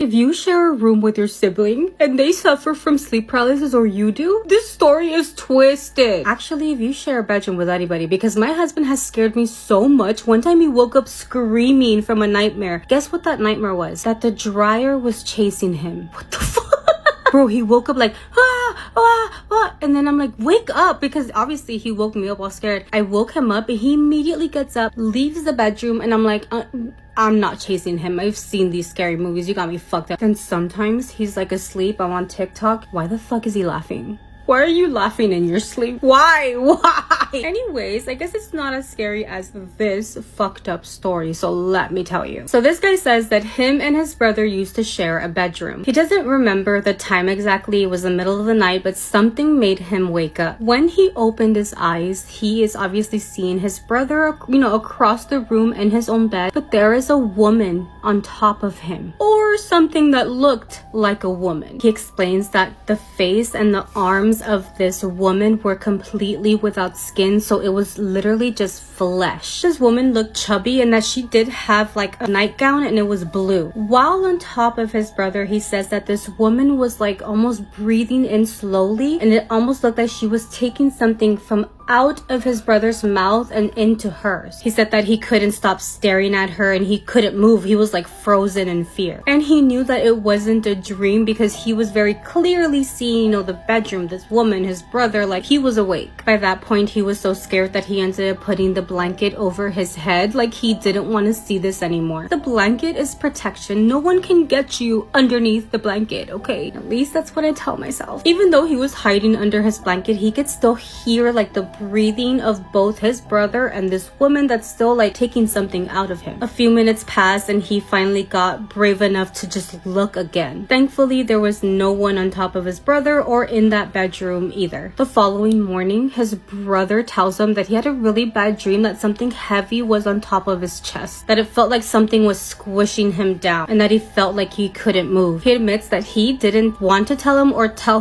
If you share a room with your sibling and they suffer from sleep paralysis or you do, this story is twisted. Actually, if you share a bedroom with anybody, because my husband has scared me so much. One time he woke up screaming from a nightmare. Guess what that nightmare was? That the dryer was chasing him. What the fuck? Bro, he woke up like, and then I'm like, wake up, because obviously he woke me up all scared. I woke him up and he immediately gets up, leaves the bedroom, and I'm like, I'm not chasing him. I've seen these scary movies. You got me fucked up. And sometimes he's like asleep. I'm on TikTok. Why the fuck is he laughing? Why are you laughing in your sleep? Why? Anyways, I guess it's not as scary as this fucked up story, so let me tell you. So this guy says that him and his brother used to share a bedroom. He doesn't remember the time exactly. It was the middle of the night, but something made him wake up. When he opened his eyes, he is obviously seeing his brother, across the room in his own bed, but there is a woman on top of him, or something that looked like a woman. He explains that the face and the arms of this woman were completely without skin, so it was literally just flesh. This woman looked chubby and that she did have like a nightgown and it was blue. While on top of his brother, he says that this woman was like almost breathing in slowly, and it almost looked like she was taking something from out of his brother's mouth and into hers. He said that he couldn't stop staring at her and he couldn't move. He was like frozen in fear. And he knew that it wasn't a dream because he was very clearly seeing, the bedroom, this woman, his brother, like he was awake. By that point, he was so scared that he ended up putting the blanket over his head, like he didn't want to see this anymore. The blanket is protection. No one can get you underneath the blanket, okay? At least that's what I tell myself. Even though he was hiding under his blanket, he could still hear like the breathing of both his brother and this woman that's still like taking something out of him. A few minutes passed and he finally got brave enough to just look again. Thankfully, there was no one on top of his brother or in that bedroom either. The following morning, his brother tells him that he had a really bad dream that something heavy was on top of his chest, that it felt like something was squishing him down, and that he felt like he couldn't move. He admits that he didn't want to tell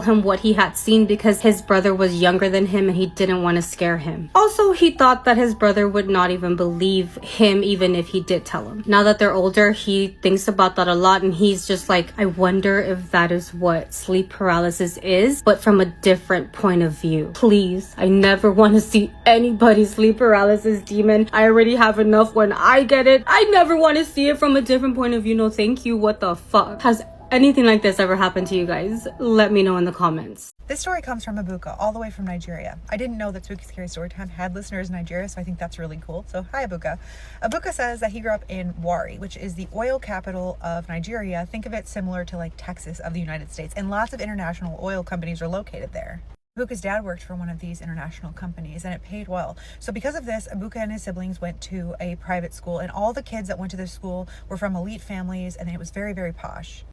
him what he had seen because his brother was younger than him and he didn't want to scare him. Also, he thought that his brother would not even believe him even if he did tell him. Now that they're older, he thinks about that a lot and he's just like, I wonder if that is what sleep paralysis is, but from a different point of view. Please, I never want to see anybody's sleep paralysis demon. I already have enough when I get it. I never want to see it from a different point of view. No, thank you. What the fuck? Has anything like this ever happened to you guys? Let me know in the comments. This story comes from Abuka, all the way from Nigeria. I didn't know that Spooky Scary Storytime had listeners in Nigeria, so I think that's really cool. So hi, Abuka. Abuka says that he grew up in Warri, which is the oil capital of Nigeria. Think of it similar to like Texas of the United States, and lots of international oil companies are located there. Abuka's dad worked for one of these international companies and it paid well. So because of this, Abuka and his siblings went to a private school, and all the kids that went to this school were from elite families, and it was very, very posh.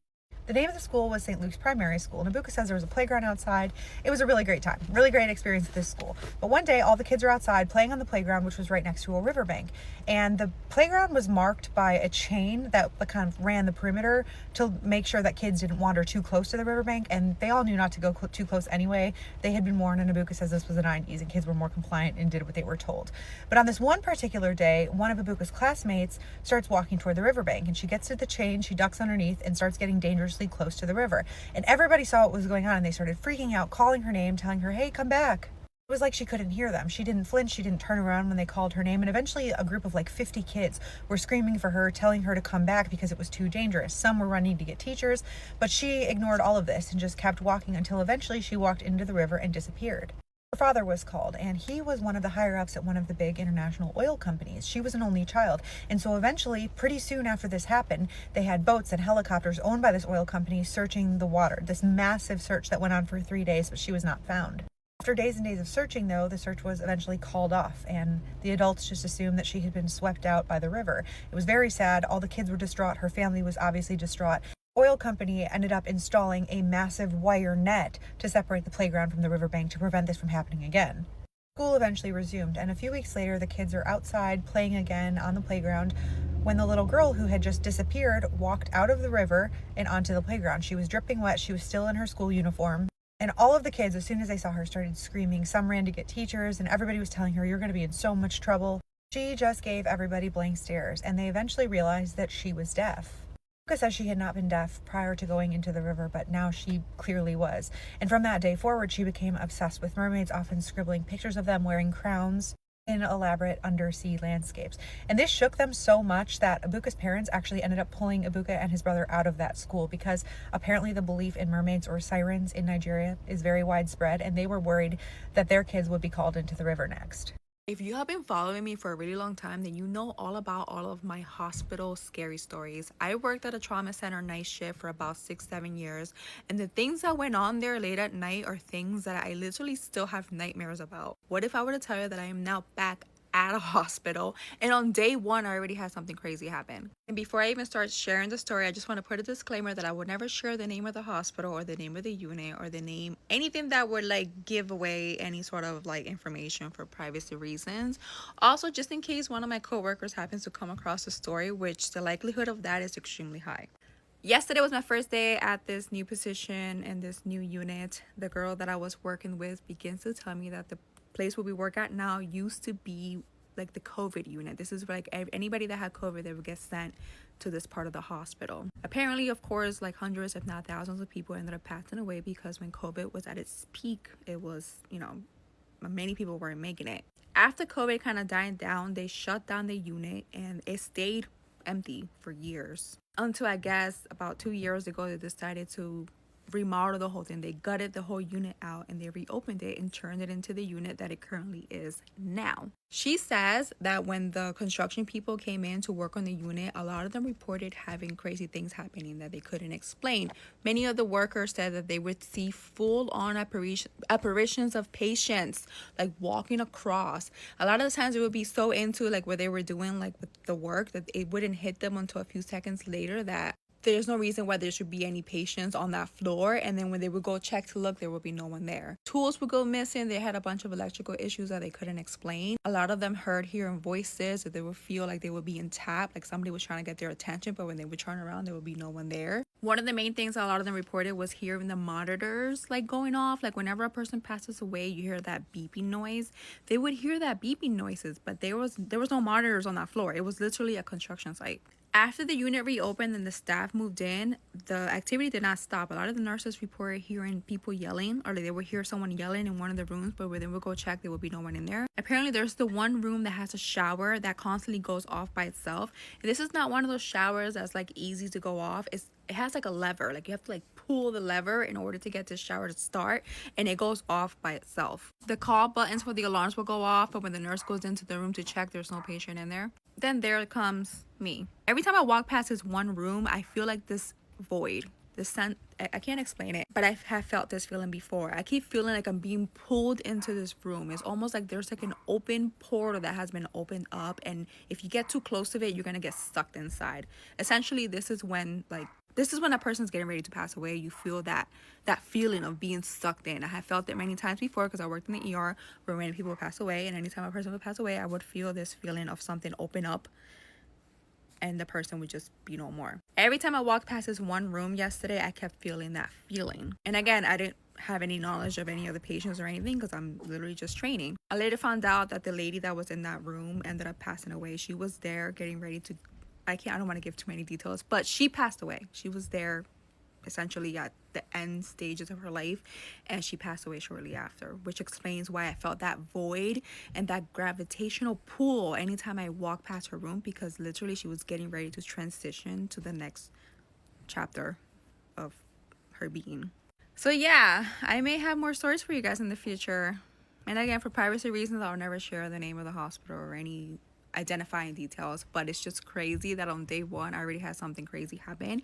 The name of the school was St. Luke's Primary School, and Abuka says there was a playground outside. It was a really great time, really great experience at this school. But one day, all the kids are outside playing on the playground, which was right next to a riverbank. And the playground was marked by a chain that kind of ran the perimeter to make sure that kids didn't wander too close to the riverbank, and they all knew not to go too close anyway. They had been warned, and Abuka says this was the 90s, and kids were more compliant and did what they were told. But on this one particular day, one of Abuka's classmates starts walking toward the riverbank, and she gets to the chain, she ducks underneath, and starts getting dangerously close to the river. And everybody saw what was going on, and they started freaking out, calling her name, telling her, hey, come back. It was like she couldn't hear them. She didn't flinch, she didn't turn around when they called her name, and eventually a group of like 50 kids were screaming for her, telling her to come back because it was too dangerous. Some were running to get teachers, but she ignored all of this and just kept walking until eventually she walked into the river and disappeared. Her father was called, and he was one of the higher ups at one of the big international oil companies. She was an only child, and so eventually, pretty soon after this happened, they had boats and helicopters owned by this oil company searching the water. This massive search that went on for 3 days, but she was not found. After days and days of searching, though, the search was eventually called off, and the adults just assumed that she had been swept out by the river. It was very sad. All the kids were distraught. Her family was obviously distraught. Oil company ended up installing a massive wire net to separate the playground from the riverbank to prevent this from happening again. School eventually resumed, and a few weeks later, the kids are outside playing again on the playground when the little girl who had just disappeared walked out of the river and onto the playground. She was dripping wet. She was still in her school uniform. And all of the kids, as soon as they saw her, started screaming. Some ran to get teachers, and everybody was telling her, you're going to be in so much trouble. She just gave everybody blank stares, and they eventually realized that she was deaf. Abuka says she had not been deaf prior to going into the river, but now she clearly was. And from that day forward, she became obsessed with mermaids, often scribbling pictures of them wearing crowns in elaborate undersea landscapes. And this shook them so much that Abuka's parents actually ended up pulling Abuka and his brother out of that school, because apparently the belief in mermaids or sirens in Nigeria is very widespread, and they were worried that their kids would be called into the river next. If you have been following me for a really long time, then you know all about all of my hospital scary stories. I worked at a trauma center night shift for about 6-7 years, and the things that went on there late at night are things that I literally still have nightmares about. What if I were to tell you that I am now back at a hospital, and on day one I already had something crazy happen? And before I even start sharing the story, I just want to put a disclaimer that I would never share the name of the hospital or the name of the unit or the name, anything that would like give away any sort of like information for privacy reasons. Also, just in case one of my coworkers happens to come across the story, which the likelihood of that is extremely high. Yesterday was my first day at this new position and this new unit. The girl that I was working with begins to tell me that the place where we work at now used to be like the COVID unit. This is like anybody that had COVID, they would get sent to this part of the hospital. Apparently, of course, like hundreds if not thousands of people ended up passing away, because when COVID was at its peak, it was, you know, many people weren't making it. After COVID kind of died down, they shut down the unit and it stayed empty for years, until I guess about 2 years ago they decided to remodel the whole thing. They gutted the whole unit out and they reopened it and turned it into the unit that it currently is now. She says that when the construction people came in to work on the unit, a lot of them reported having crazy things happening that they couldn't explain. Many of the workers said that they would see full-on apparitions of patients like walking across. A lot of the times it would be so into like what they were doing, like with the work, that it wouldn't hit them until a few seconds later that there's no reason why there should be any patients on that floor. And then when they would go check to look, there would be no one there. Tools would go missing. They had a bunch of electrical issues that they couldn't explain. A lot of them hearing voices, that they would feel like they were being tapped, like somebody was trying to get their attention, but when they would turn around, there would be no one there. One of the main things a lot of them reported was hearing the monitors like going off. Like whenever a person passes away, you hear that beeping noise. They would hear that beeping noises, but there was no monitors on that floor. It was literally a construction site. After the unit reopened and the staff moved in, the activity did not stop. A lot of the nurses reported hearing people yelling, or they would hear someone yelling in one of the rooms, but when they would go check, there would be no one in there. Apparently, there's the one room that has a shower that constantly goes off by itself. And this is not one of those showers that's like easy to go off. It has like a lever. Like you have to like pull the lever in order to get the shower to start, and it goes off by itself. The call buttons for the alarms will go off, but when the nurse goes into the room to check, there's no patient in there. Then there comes me. Every time I walk past this one room, I feel like this void, this sense. I can't explain it, but I have felt this feeling before. I keep feeling like I'm being pulled into this room. It's almost like there's like an open portal that has been opened up, and if you get too close to it, you're gonna get sucked inside. Essentially, this is when a person's getting ready to pass away. You feel that feeling of being sucked in. I have felt it many times before because I worked in the ER where many people would pass away, and anytime a person would pass away, I would feel this feeling of something open up and the person would just be no more. Every time I walked past this one room yesterday, I kept feeling that feeling. And again, I didn't have any knowledge of any of the patients or anything because I'm literally just training. I later found out that the lady that was in that room ended up passing away. She was there getting ready to, I don't want to give too many details, but she passed away. She was there essentially at the end stages of her life, and she passed away shortly after, which explains why I felt that void and that gravitational pull anytime I walked past her room, because literally she was getting ready to transition to the next chapter of her being. So yeah, I may have more stories for you guys in the future, and again, for privacy reasons, I'll never share the name of the hospital or any identifying details, but it's just crazy that on day one I already had something crazy happen,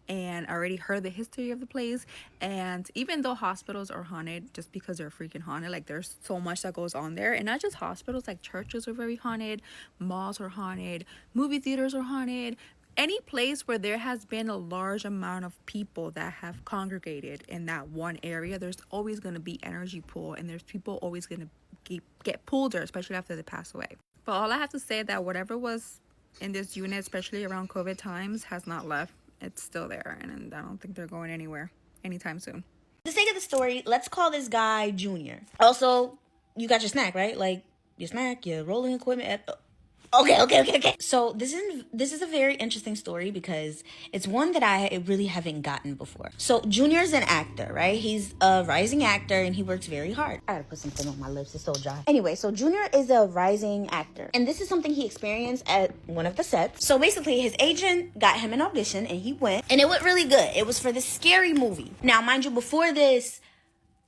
and I already heard the history of the place. And even though hospitals are haunted just because they're freaking haunted, like there's so much that goes on there, and not just hospitals, like churches are very haunted, malls are haunted, movie theaters are haunted. Any place where there has been a large amount of people that have congregated in that one area, there's always going to be energy pull, and there's people always going to get pulled there, especially after they pass away. But all I have to say that whatever was in this unit, especially around COVID times, has not left. It's still there, and I don't think they're going anywhere anytime soon. For the sake of the story, let's call this guy Junior. Also, you got your snack, right? Like your snack, your rolling equipment. Okay. So this is a very interesting story because it's one that I really haven't gotten before. So Junior's an actor, right? He's a rising actor and he works very hard. I gotta put something on my lips, it's so dry. Anyway, so Junior is a rising actor. And this is something he experienced at one of the sets. So basically his agent got him an audition and he went. And it went really good. It was for this scary movie. Now, mind you, before this,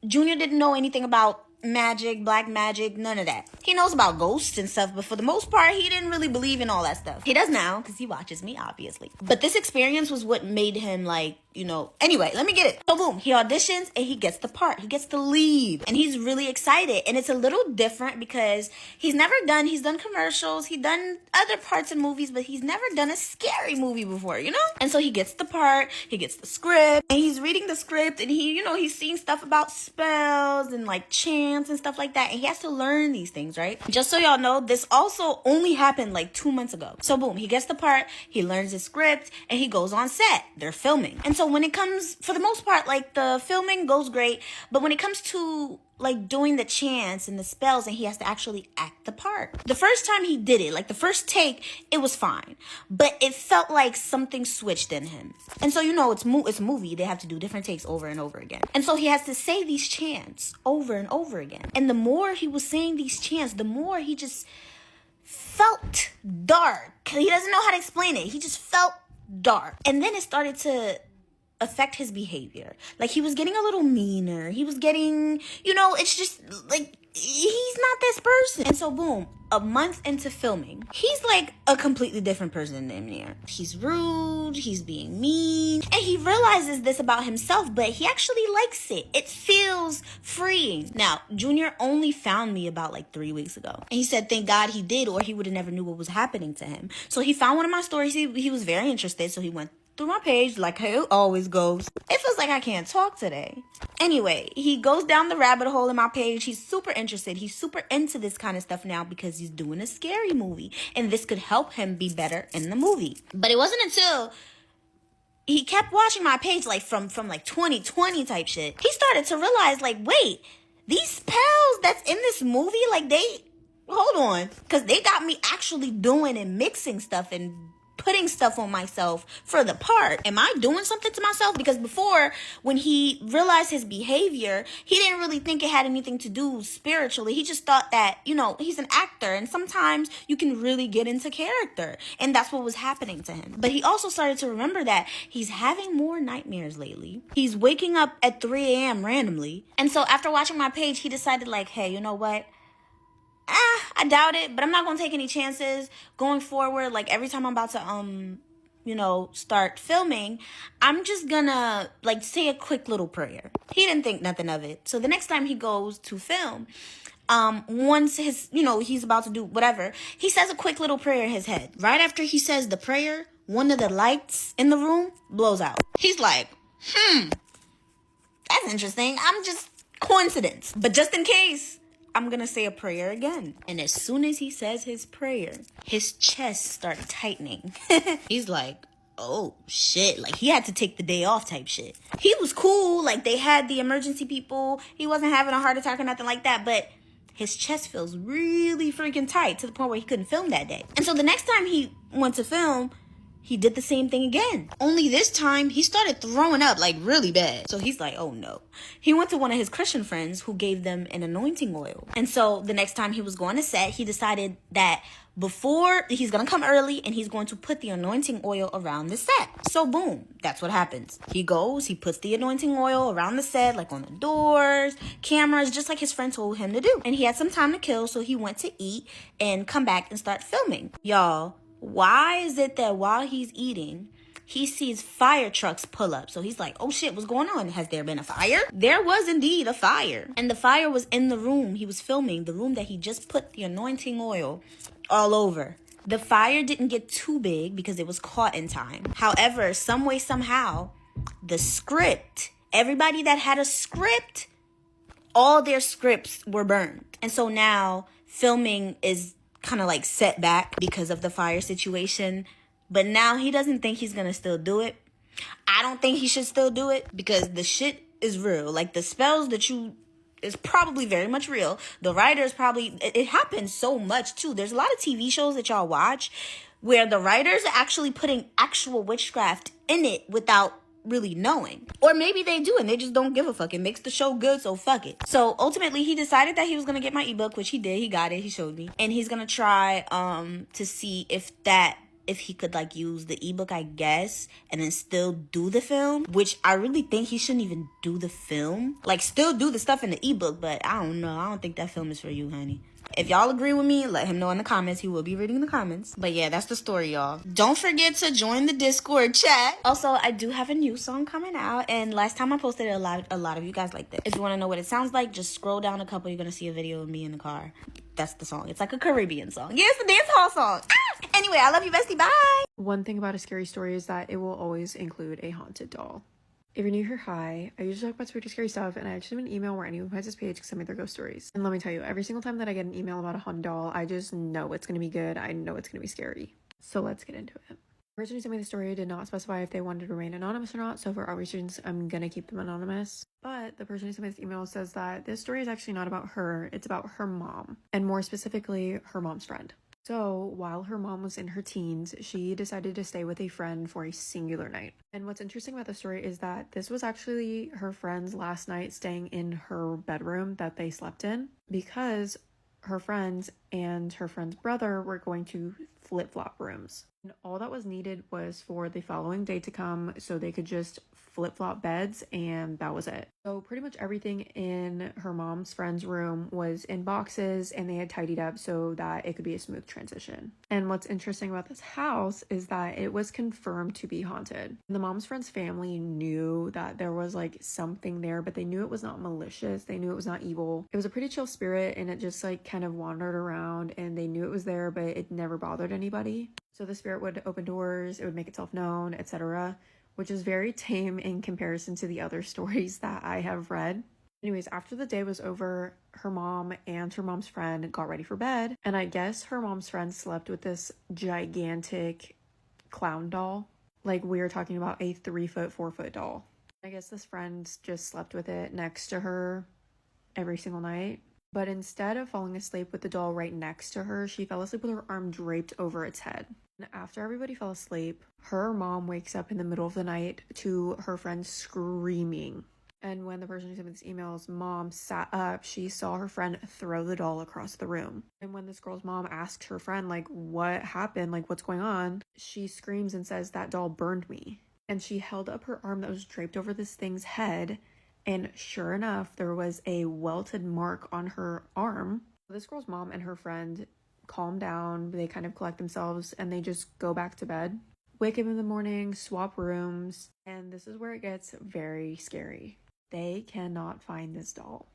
Junior didn't know anything about magic, black magic, none of that. He knows about ghosts and stuff, but for the most part, he didn't really believe in all that stuff. He does now, because he watches me, obviously. But this experience was what made him, like, you know, anyway, let me get it. So boom, he auditions and he gets the part. He gets the lead. And he's really excited. And it's a little different because he's done commercials, he's done other parts in movies, but he's never done a scary movie before, you know? And so he gets the part, he gets the script, and he's reading the script, and he's seeing stuff about spells and like chants and stuff like that. And he has to learn these things, right? Just so y'all know, this also only happened like 2 months ago. So boom, he gets the part, he learns his script, and he goes on set. They're filming. And so when it comes, for the most part, like the filming goes great, but when it comes to like doing the chants and the spells and he has to actually act the part. The first time he did it, like the first take, it was fine, but it felt like something switched in him. And so, it's a movie. They have to do different takes over and over again. And so he has to say these chants over and over again. And the more he was saying these chants, the more he just felt dark. He doesn't know how to explain it. He just felt dark. And then it started to affect his behavior. Like he was getting a little meaner. He was getting, it's just like he's not this person. And so boom, a month into filming, he's like a completely different person than Junior. He's rude, he's being mean, and he realizes this about himself, but he actually likes it. It feels freeing. Now, Junior only found me about like 3 weeks ago. And he said, thank God he did, or he would have never knew what was happening to him. So he found one of my stories. He was very interested, so he went through my page like how it always goes. It feels like I can't talk today. Anyway, he goes down the rabbit hole in my page. He's super interested. He's super into this kind of stuff now because he's doing a scary movie. And this could help him be better in the movie. But it wasn't until he kept watching my page like from like 2020 type shit. He started to realize like, wait, these spells that's in this movie, like hold on. Because they got me actually doing and mixing stuff and putting stuff on myself for the part. Am I doing something to myself? Because before, when he realized his behavior, he didn't really think it had anything to do spiritually. He just thought that, he's an actor and sometimes you can really get into character. And that's what was happening to him. But he also started to remember that he's having more nightmares lately. He's waking up at 3 a.m. randomly. And so after watching my page, he decided like, hey, you know what? I doubt it, but I'm not going to take any chances going forward. Like every time I'm about to, start filming, I'm just gonna like say a quick little prayer. He didn't think nothing of it. So the next time he goes to film, once he's about to do whatever, he says a quick little prayer in his head. Right after he says the prayer, one of the lights in the room blows out. He's like, that's interesting. I'm just coincidence. But just in case, I'm gonna say a prayer again. And as soon as he says his prayer, his chest started tightening. He's like, oh shit. Like he had to take the day off type shit. He was cool. Like they had the emergency people. He wasn't having a heart attack or nothing like that. But his chest feels really freaking tight to the point where he couldn't film that day. And so the next time he went to film, he did the same thing again. Only this time, he started throwing up like really bad. So he's like, oh no. He went to one of his Christian friends who gave them an anointing oil. And so the next time he was going to set, he decided that before he's going to come early and he's going to put the anointing oil around the set. So boom, that's what happens. He goes, he puts the anointing oil around the set, like on the doors, cameras, just like his friend told him to do. And he had some time to kill, so he went to eat and come back and start filming. Y'all, why is it that while he's eating, he sees fire trucks pull up? So he's like, oh shit, what's going on? Has there been a fire? There was indeed a fire. And the fire was in the room he was filming, the room that he just put the anointing oil all over. The fire didn't get too big because it was caught in time. However, some way, somehow, the script, everybody that had a script, all their scripts were burned. And so now filming is kind of like set back because of the fire situation. But now he doesn't think he's gonna still do it. I don't think he should still do it because the shit is real. Like the spells that you is probably very much real. The writers probably, it happens so much too. There's a lot of TV shows that y'all watch where the writers are actually putting actual witchcraft in it without really knowing. Or maybe they do and they just don't give a fuck. It makes the show good, so fuck it. So ultimately he decided that he was gonna get my ebook, which he did. He got it, he showed me. And he's gonna try to see if he could like use the ebook, I guess, and then still do the film, which I really think he shouldn't even do the film. Like, still do the stuff in the ebook, but I don't know. I don't think that film is for you, honey. If y'all agree with me, let him know in the comments. He will be reading the comments. But yeah, that's the story, y'all. Don't forget to join the Discord chat. Also, I do have a new song coming out, and last time I posted it, a lot of you guys liked it. If you want to know what it sounds like, just scroll down a couple. You're gonna see a video of me in the car. That's the song. It's like a Caribbean song. Yeah, it's a dance hall song. Ah! Anyway, I love you, bestie. Bye. One thing about a scary story is that it will always include a haunted doll. If you're new here, hi. I usually talk about spooky, scary stuff, and I actually have an email where anyone who has this page can send me their ghost stories. And let me tell you, every single time that I get an email about a haunted doll, I just know it's going to be good. I know it's going to be scary. So let's get into it. The person who sent me the story did not specify if they wanted to remain anonymous or not, so for obvious reasons, I'm going to keep them anonymous. But the person who sent me this email says that this story is actually not about her, it's about her mom, and more specifically, her mom's friend. So, while her mom was in her teens, she decided to stay with a friend for a singular night. And what's interesting about the story is that this was actually her friend's last night staying in her bedroom that they slept in, because her friends and her friend's brother were going to flip-flop rooms. And all that was needed was for the following day to come so they could just flip-flop beds, and that was it. So pretty much everything in her mom's friend's room was in boxes, and they had tidied up so that it could be a smooth transition. And what's interesting about this house is that it was confirmed to be haunted. The mom's friend's family knew that there was like something there, but they knew it was not malicious. They knew it was not evil. It was a pretty chill spirit, and it just like kind of wandered around, and they knew it was there, but it never bothered anybody. So the spirit would open doors, it would make itself known, etc., which is very tame in comparison to the other stories that I have read. Anyways, after the day was over, her mom and her mom's friend got ready for bed, and I guess her mom's friend slept with this gigantic clown doll. Like, we were talking about a 3-foot, 4-foot doll. I guess this friend just slept with it next to her every single night. But instead of falling asleep with the doll right next to her, she fell asleep with her arm draped over its head. And after everybody fell asleep, her mom wakes up in the middle of the night to her friend screaming. And when the person who sent me this email's mom sat up, she saw her friend throw the doll across the room. And when this girl's mom asked her friend, like, what happened? Like, what's going on? She screams and says, that doll burned me. And she held up her arm that was draped over this thing's head. And sure enough, there was a welted mark on her arm. This girl's mom and her friend calm down, they kind of collect themselves, and they just go back to bed. Wake up in the morning, swap rooms, and this is where it gets very scary. They cannot find this doll.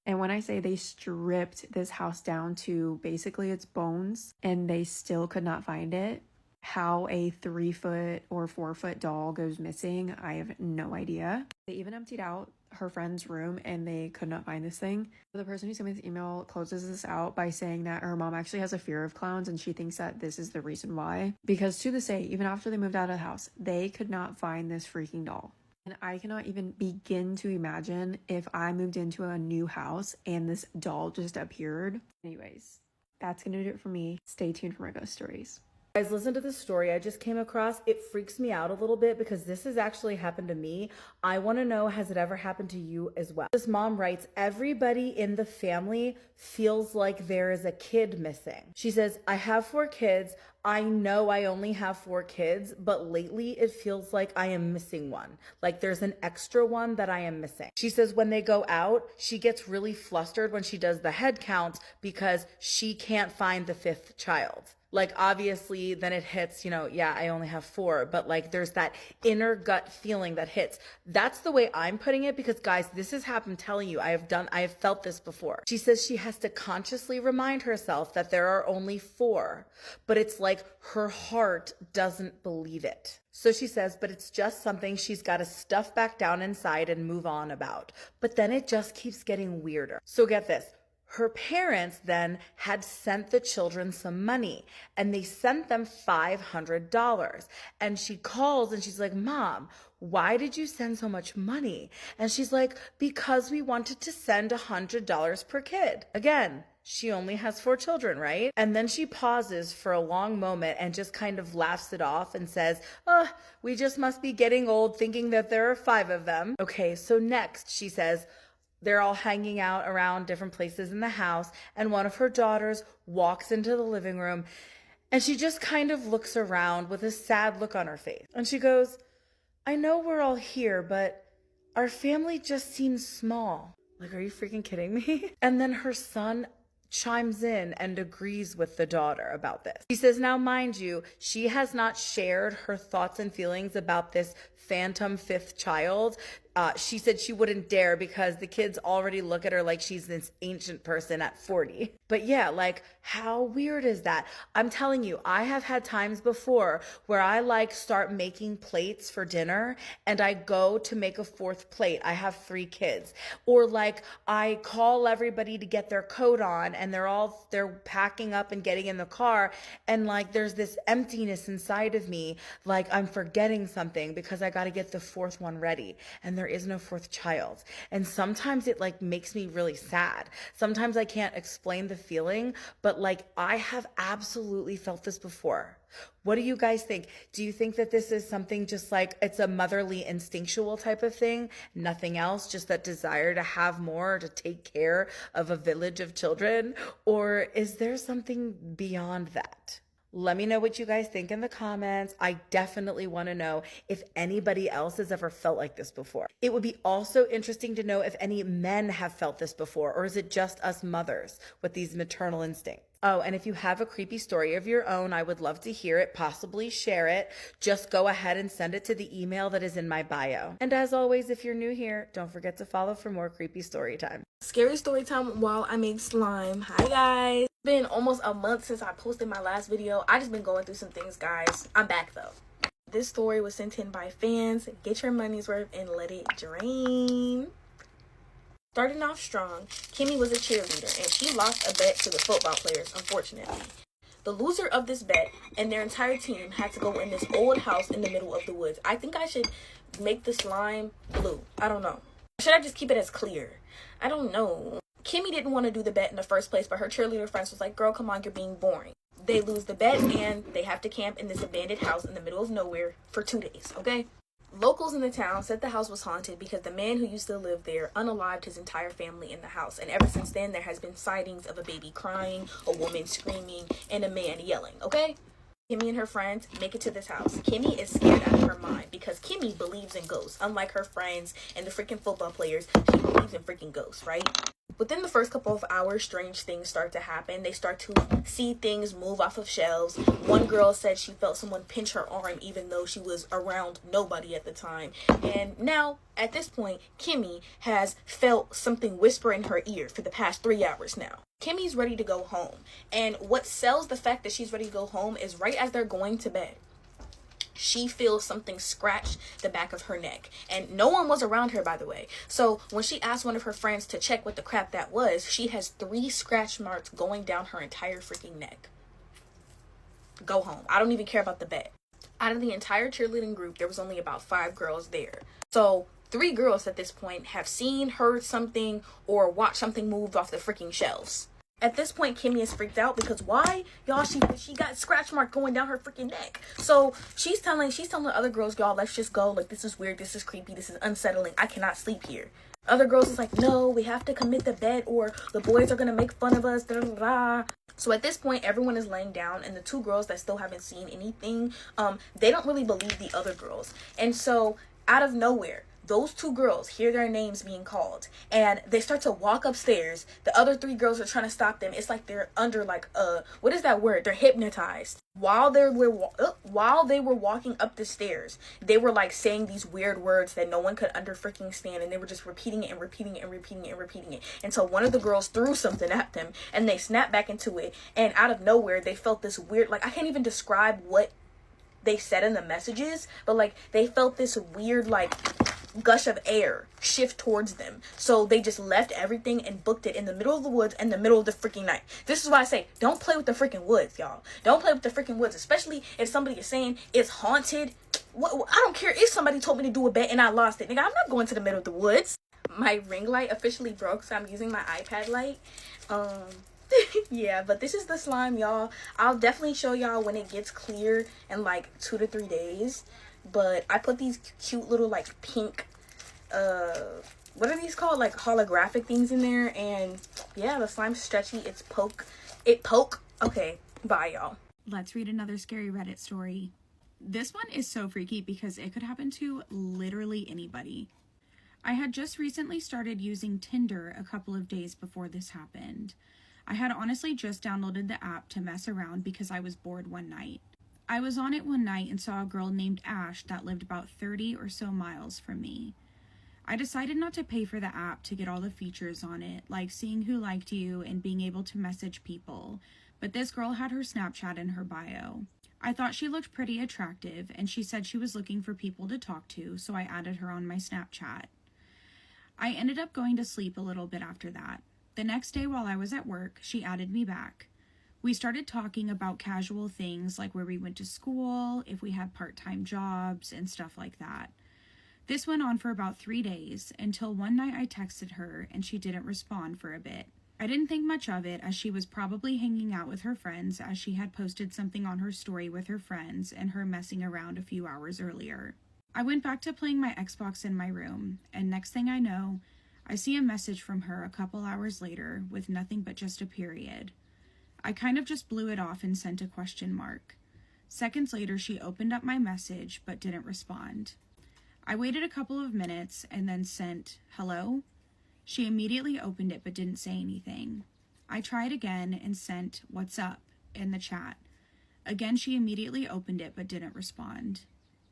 And when I say they stripped this house down to basically its bones, and they still could not find it, how a 3-foot or 4-foot doll goes missing, I have no idea. They even emptied out her friend's room and they could not find this thing. The person who sent me this email closes this out by saying that her mom actually has a fear of clowns, and she thinks that this is the reason why. Because to this day, even after they moved out of the house, they could not find this freaking doll. And I cannot even begin to imagine if I moved into a new house and this doll just appeared. Anyways, that's gonna do it for me. Stay tuned for my ghost stories. Guys, listen to this story I just came across. It freaks me out a little bit because this has actually happened to me. I want to know, has it ever happened to you as well? This mom writes, everybody in the family feels like there is a kid missing. She says, I have 4 kids. I know I only have 4 kids, but lately it feels like I am missing one. Like there's an extra one that I am missing. She says when they go out, she gets really flustered when she does the head count because she can't find the 5th child. Like, obviously, then it hits, yeah, I only have 4, but like there's that inner gut feeling that hits. That's the way I'm putting it because, guys, this has happened. I'm telling you, I have felt this before. She says she has to consciously remind herself that there are only 4, but it's like her heart doesn't believe it. So she says, but it's just something she's got to stuff back down inside and move on about. But then it just keeps getting weirder. So get this. Her parents then had sent the children some money, and they sent them $500. And she calls and she's like, Mom, why did you send so much money? And she's like, because we wanted to send $100 per kid. Again, she only has 4 children, right? And then she pauses for a long moment and just kind of laughs it off and says, oh, we just must be getting old thinking that there are 5 of them. Okay, so next she says, they're all hanging out around different places in the house, and one of her daughters walks into the living room, and she just kind of looks around with a sad look on her face. And she goes, I know we're all here, but our family just seems small. Like, are you freaking kidding me? And then her son chimes in and agrees with the daughter about this. He says, now mind you, she has not shared her thoughts and feelings about this phantom 5th child. She said she wouldn't dare because the kids already look at her like she's this ancient person at 40. But yeah, like, how weird is that? I'm telling you, I have had times before where I like start making plates for dinner and I go to make a 4th plate. I have 3 kids. Or like I call everybody to get their coat on and they're packing up and getting in the car, and like there's this emptiness inside of me, like I'm forgetting something because I got to get the 4th one ready, and there is no 4th child. And sometimes it like makes me really sad. Sometimes I can't explain the feeling, but like I have absolutely felt this before. What do you guys think? Do you think that this is something just like it's a motherly instinctual type of thing? Nothing else, just that desire to have more, to take care of a village of children? Or is there something beyond that? Let me know what you guys think in the comments. I definitely want to know if anybody else has ever felt like this before. It would be also interesting to know if any men have felt this before, or is it just us mothers with these maternal instincts? Oh, and if you have a creepy story of your own, I would love to hear it, possibly share it. Just go ahead and send it to the email that is in my bio. And as always, if you're new here, don't forget to follow for more creepy story time. Scary story time while I make slime. Hi guys. It's been almost a month since I posted my last video. I just been going through some things, guys. I'm back though. This story was sent in by fans. Get your money's worth and let it drain. Starting off strong, Kimmy was a cheerleader and she lost a bet to the football players, unfortunately. The loser of this bet and their entire team had to go in this old house in the middle of the woods. I think I should make the slime blue. I don't know. Should I just keep it as clear? I don't know. Kimmy didn't want to do the bet in the first place, but her cheerleader friends was like, girl, come on, you're being boring. They lose the bet and they have to camp in this abandoned house in the middle of nowhere for 2 days, okay? Locals in the town said the house was haunted because the man who used to live there unalived his entire family in the house. And ever since then, there has been sightings of a baby crying, a woman screaming, and a man yelling, okay? Kimmy and her friends make it to this house. Kimmy is scared out of her mind because Kimmy believes in ghosts. Unlike her friends and the freaking football players, she believes in freaking ghosts, right? Within the first couple of hours, strange things start to happen. They start to see things move off of shelves. One girl said she felt someone pinch her arm even though she was around nobody at the time. And now, at this point, Kimmy has felt something whisper in her ear for the past 3 hours now. Kimmy's ready to go home. And what sells the fact that she's ready to go home is right as they're going to bed, she feels something scratch the back of her neck. And no one was around her, by the way. So when she asked one of her friends to check what the crap that was, she has 3 scratch marks going down her entire freaking neck. Go home. I don't even care about the bet. Out of the entire cheerleading group, there was only about 5 girls there. So 3 girls at this point have seen, heard something, or watched something move off the freaking shelves. At this point, Kimmy is freaked out because why? Y'all, she got scratch mark going down her freaking neck. So she's telling the other girls, y'all, let's just go. Like, this is weird. This is creepy. This is unsettling. I cannot sleep here. Other girls is like, no, we have to commit the bet or the boys are going to make fun of us. Da, da, da. So at this point, everyone is laying down, and the 2 girls that still haven't seen anything, they don't really believe the other girls. And so out of nowhere, those 2 girls hear their names being called and they start to walk upstairs. The other 3 girls are trying to stop them. It's like they're under like what is that word? They're hypnotized. While they were walking up the stairs, they were like saying these weird words that no one could freaking stand, and they were just repeating it and repeating it and repeating it and repeating it until one of the girls threw something at them and they snapped back into it. And out of nowhere, they felt this weird, like, I can't even describe what they said in the messages, but like they felt this weird like gush of air shift towards them. So they just left everything and booked it in the middle of the woods in the middle of the freaking night. This is why I say don't play with the freaking woods, y'all. Don't play with the freaking woods, especially if somebody is saying it's haunted. I don't care if somebody told me to do a bet and I lost it. Nigga, I'm not going to the middle of the woods. My ring light officially broke, so I'm using my iPad light. Yeah, but this is the slime, y'all. I'll definitely show y'all when it gets clear in like 2 to 3 days. But I put these cute little like pink, what are these called? Like holographic things in there. And yeah, the slime's stretchy. It poke. Okay, bye y'all. Let's read another scary Reddit story. This one is so freaky because it could happen to literally anybody. I had just recently started using Tinder a couple of days before this happened. I had honestly just downloaded the app to mess around because I was bored one night. I was on it one night and saw a girl named Ash that lived about 30 or so miles from me. I decided not to pay for the app to get all the features on it, like seeing who liked you and being able to message people, but this girl had her Snapchat in her bio. I thought she looked pretty attractive, and she said she was looking for people to talk to, so I added her on my Snapchat. I ended up going to sleep a little bit after that. The next day while I was at work, she added me back. We started talking about casual things like where we went to school, if we had part-time jobs, and stuff like that. This went on for about 3 days, until one night I texted her and she didn't respond for a bit. I didn't think much of it, as she was probably hanging out with her friends, as she had posted something on her story with her friends and her messing around a few hours earlier. I went back to playing my Xbox in my room, and next thing I know, I see a message from her a couple hours later with nothing but just a period. I kind of just blew it off and sent a question mark. Seconds later, she opened up my message but didn't respond. I waited a couple of minutes and then sent, "Hello?" She immediately opened it but didn't say anything. I tried again and sent, "What's up?" in the chat. Again, she immediately opened it but didn't respond.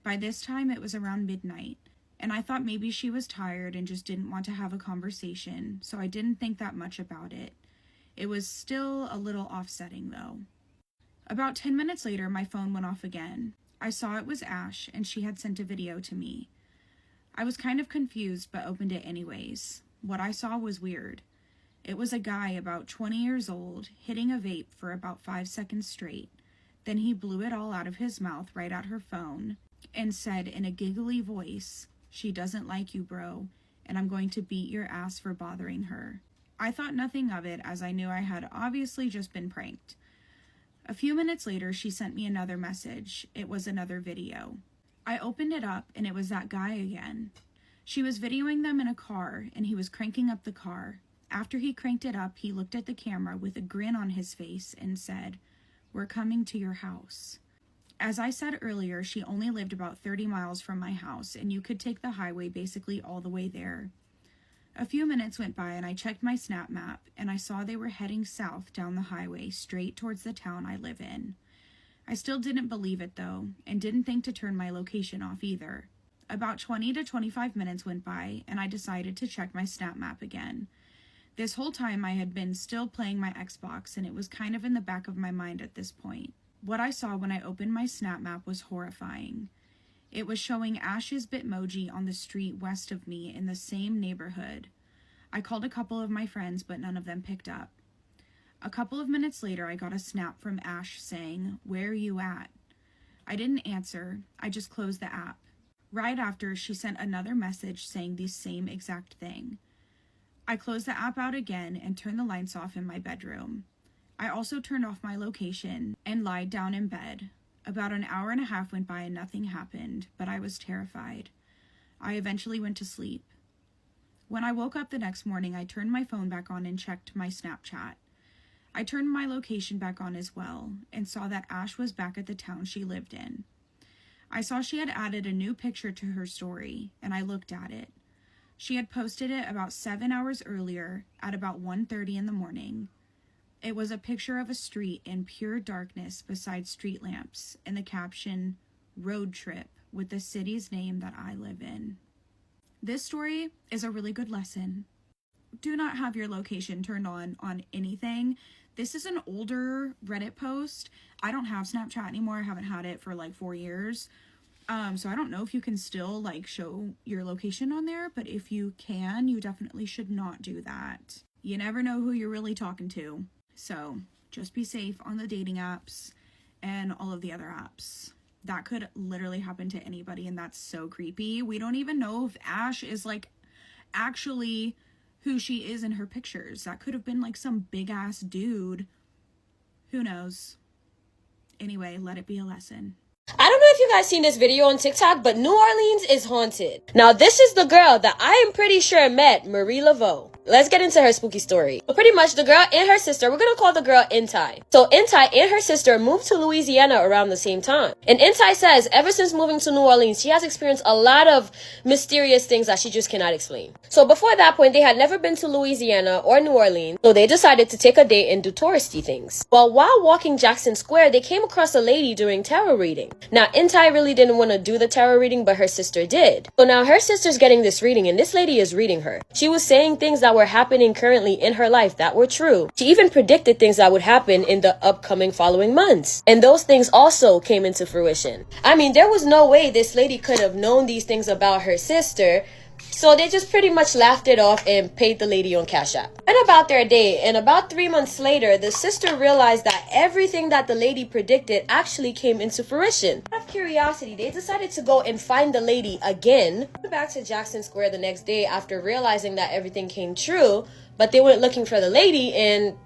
By this time, it was around midnight, and I thought maybe she was tired and just didn't want to have a conversation, so I didn't think that much about it. It was still a little offsetting, though. About 10 minutes later, my phone went off again. I saw it was Ash, and she had sent a video to me. I was kind of confused, but opened it anyways. What I saw was weird. It was a guy about 20 years old, hitting a vape for about 5 seconds straight. Then he blew it all out of his mouth right at her phone, and said in a giggly voice, "She doesn't like you, bro, and I'm going to beat your ass for bothering her." I thought nothing of it, as I knew I had obviously just been pranked. A few minutes later, she sent me another message. It was another video. I opened it up, and it was that guy again. She was videoing them in a car, and he was cranking up the car. After he cranked it up, he looked at the camera with a grin on his face and said, "We're coming to your house." As I said earlier, she only lived about 30 miles from my house, and you could take the highway basically all the way there. A few minutes went by, and I checked my Snap map, and I saw they were heading south down the highway straight towards the town I live in. I still didn't believe it, though, and didn't think to turn my location off either. About 20 to 25 minutes went by, and I decided to check my Snap map again. This whole time I had been still playing my Xbox, and it was kind of in the back of my mind at this point. What I saw when I opened my Snap map was horrifying. It was showing Ash's Bitmoji on the street west of me in the same neighborhood. I called a couple of my friends, but none of them picked up. A couple of minutes later, I got a snap from Ash saying, "Where are you at?" I didn't answer. I just closed the app. Right after, she sent another message saying the same exact thing. I closed the app out again and turned the lights off in my bedroom. I also turned off my location and lied down in bed. About an hour and a half went by and nothing happened, but I was terrified. I eventually went to sleep. When I woke up the next morning, I turned my phone back on and checked my Snapchat. I turned my location back on as well, and saw that Ash was back at the town she lived in. I saw she had added a new picture to her story, and I looked at it. She had posted it about 7 hours earlier at about 1:30 in the morning. It was a picture of a street in pure darkness beside street lamps, and the caption, "Road Trip," with the city's name that I live in. This story is a really good lesson. Do not have your location turned on anything. This is an older Reddit post. I don't have Snapchat anymore. I haven't had it for like 4 years. So I don't know if you can still like show your location on there, but if you can, you definitely should not do that. You never know who you're really talking to. So just be safe on the dating apps and all of the other apps. That could literally happen to anybody, and that's so creepy. We don't even know if Ash is like actually who she is in her pictures. That could have been like some big ass dude. Who knows? Anyway, let it be a lesson. I don't know if you guys seen this video on TikTok, but New Orleans is haunted. Now, this is the girl that I am pretty sure met Marie Laveau. Let's get into her spooky story. So pretty much the girl and her sister, we're gonna call the girl Intai. So Intai and her sister moved to Louisiana around the same time. And Intai says ever since moving to New Orleans, she has experienced a lot of mysterious things that she just cannot explain. So before that point, they had never been to Louisiana or New Orleans, so they decided to take a day and do touristy things. Well, while walking Jackson Square, they came across a lady doing tarot reading. Now, Intai really didn't want to do the tarot reading, but her sister did. So now her sister's getting this reading, and this lady is reading her. She was saying things that were happening currently in her life that were true. She even predicted things that would happen in the upcoming following months. And those things also came into fruition. I mean, there was no way this lady could have known these things about her sister. So they just pretty much laughed it off and paid the lady on Cash App. Went about their day, and about 3 months later, the sister realized that everything that the lady predicted actually came into fruition. Out of curiosity, they decided to go and find the lady again. Went back to Jackson Square the next day after realizing that everything came true, but they went looking for the lady and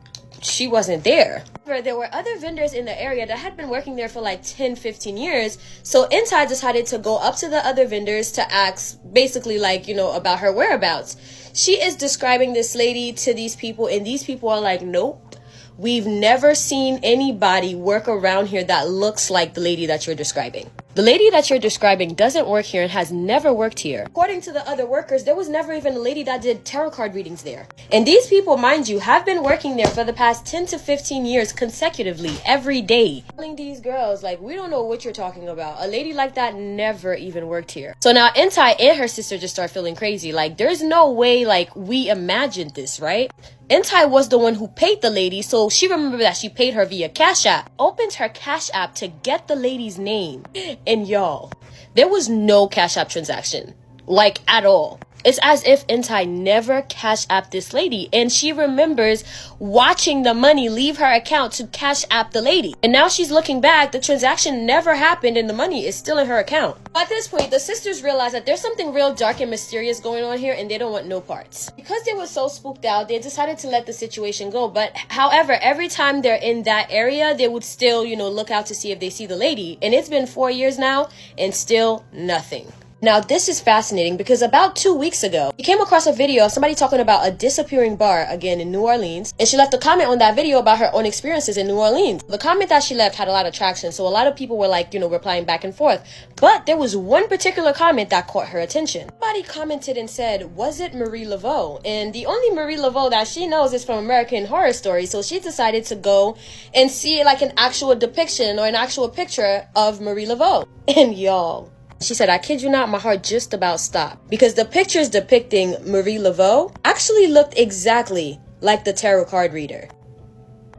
she wasn't there. There were other vendors in the area that had been working there for like 10-15 years, so Intai decided to go up to the other vendors to ask basically like, you know, about her whereabouts. She is describing this lady to these people, and these people are like, nope, we've never seen anybody work around here that looks like the lady that you're describing. The lady that you're describing doesn't work here and has never worked here. According to the other workers, there was never even a lady that did tarot card readings there. And these people, mind you, have been working there for the past 10 to 15 years consecutively, every day. Telling these girls, like, we don't know what you're talking about. A lady like that never even worked here. So now Intai and her sister just start feeling crazy. Like, there's no way, like, we imagined this, right? Intai was the one who paid the lady, so she remembered that she paid her via Cash App. Opened her Cash App to get the lady's name. And y'all, there was no Cash App transaction. Like, at all. It's as if Intai never Cash Apped this lady, and she remembers watching the money leave her account to Cash App the lady. And now she's looking back, the transaction never happened and the money is still in her account. At this point, the sisters realize that there's something real dark and mysterious going on here, and they don't want no parts. Because they were so spooked out, they decided to let the situation go. But however, every time they're in that area, they would still, you know, look out to see if they see the lady. And it's been 4 years now, and still nothing. Now, this is fascinating because about 2 weeks ago, we came across a video of somebody talking about a disappearing bar, again, in New Orleans, and she left a comment on that video about her own experiences in New Orleans. The comment that she left had a lot of traction, so a lot of people were like, you know, replying back and forth. But there was one particular comment that caught her attention. Somebody commented and said, was it Marie Laveau? And the only Marie Laveau that she knows is from American Horror Story, so she decided to go and see like an actual depiction or an actual picture of Marie Laveau. And y'all, she said, I kid you not, my heart just about stopped. Because the pictures depicting Marie Laveau actually looked exactly like the tarot card reader.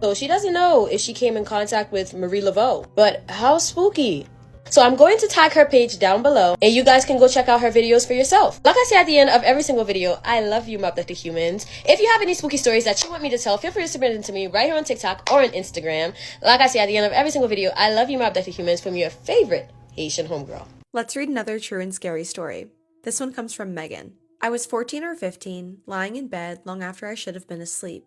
So she doesn't know if she came in contact with Marie Laveau. But how spooky. So I'm going to tag her page down below, and you guys can go check out her videos for yourself. Like I say at the end of every single video, I love you, my abducted humans. If you have any spooky stories that you want me to tell, feel free to submit them to me right here on TikTok or on Instagram. Like I say at the end of every single video, I love you, my abducted humans, from your favorite Haitian homegirl. Let's read another true and scary story. This one comes from Megan. I was 14 or 15, lying in bed long after I should have been asleep,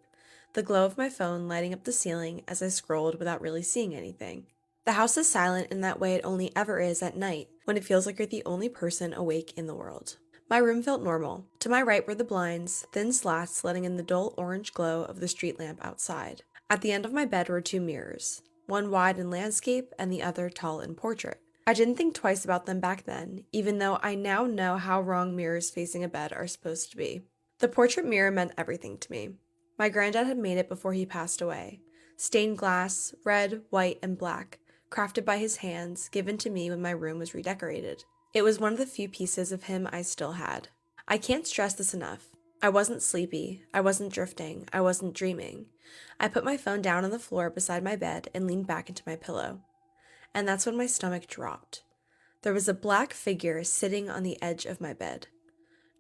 the glow of my phone lighting up the ceiling as I scrolled without really seeing anything. The house is silent in that way it only ever is at night, when it feels like you're the only person awake in the world. My room felt normal. To my right were the blinds, thin slats letting in the dull orange glow of the street lamp outside. At the end of my bed were 2 mirrors, one wide in landscape and the other tall in portrait. I didn't think twice about them back then, even though I now know how wrong mirrors facing a bed are supposed to be. The portrait mirror meant everything to me. My granddad had made it before he passed away. Stained glass, red, white, and black, crafted by his hands, given to me when my room was redecorated. It was one of the few pieces of him I still had. I can't stress this enough. I wasn't sleepy, I wasn't drifting, I wasn't dreaming. I put my phone down on the floor beside my bed and leaned back into my pillow. And that's when my stomach dropped. There was a black figure sitting on the edge of my bed.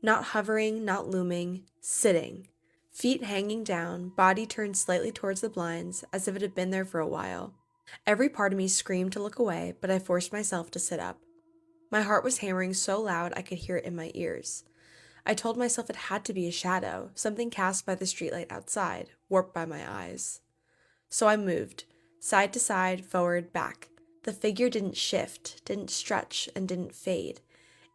Not hovering, not looming, sitting. Feet hanging down, body turned slightly towards the blinds, as if it had been there for a while. Every part of me screamed to look away, but I forced myself to sit up. My heart was hammering so loud I could hear it in my ears. I told myself it had to be a shadow, something cast by the streetlight outside, warped by my eyes. So I moved, side to side, forward, back. The figure didn't shift, didn't stretch, and didn't fade.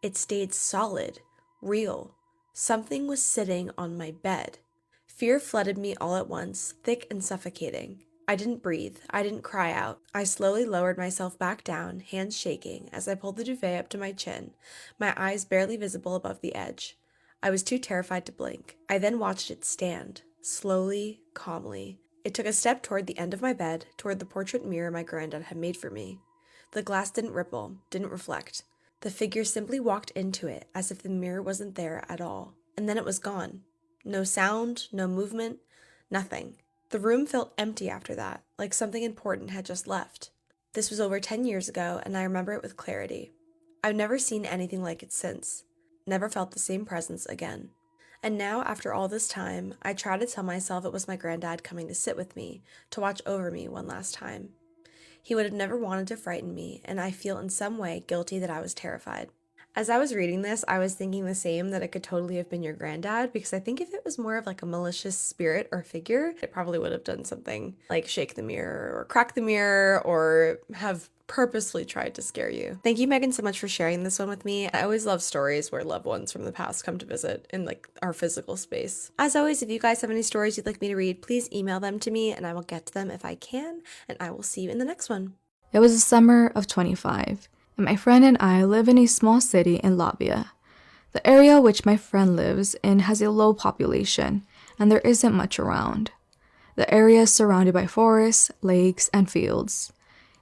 It stayed solid, real. Something was sitting on my bed. Fear flooded me all at once, thick and suffocating. I didn't breathe. I didn't cry out. I slowly lowered myself back down, hands shaking, as I pulled the duvet up to my chin, my eyes barely visible above the edge. I was too terrified to blink. I then watched it stand, slowly, calmly. It took a step toward the end of my bed, toward the portrait mirror my granddad had made for me. The glass didn't ripple, didn't reflect. The figure simply walked into it, as if the mirror wasn't there at all. And then it was gone. No sound, no movement, nothing. The room felt empty after that, like something important had just left. This was over 10 years ago, and I remember it with clarity. I've never seen anything like it since. Never felt the same presence again. And now, after all this time, I try to tell myself it was my granddad coming to sit with me, to watch over me one last time. He would have never wanted to frighten me, and I feel in some way guilty that I was terrified. As I was reading this, I was thinking the same, that it could totally have been your granddad, because I think if it was more of like a malicious spirit or figure, it probably would have done something like shake the mirror or crack the mirror or have purposefully tried to scare you. Thank you, Megan, so much for sharing this one with me. I always love stories where loved ones from the past come to visit in like our physical space. As always, if you guys have any stories you'd like me to read, please email them to me and I will get to them if I can, and I will see you in the next one. It was the summer of 25, and my friend and I live in a small city in Latvia. The area which my friend lives in has a low population, and there isn't much around. The area is surrounded by forests, lakes, and fields.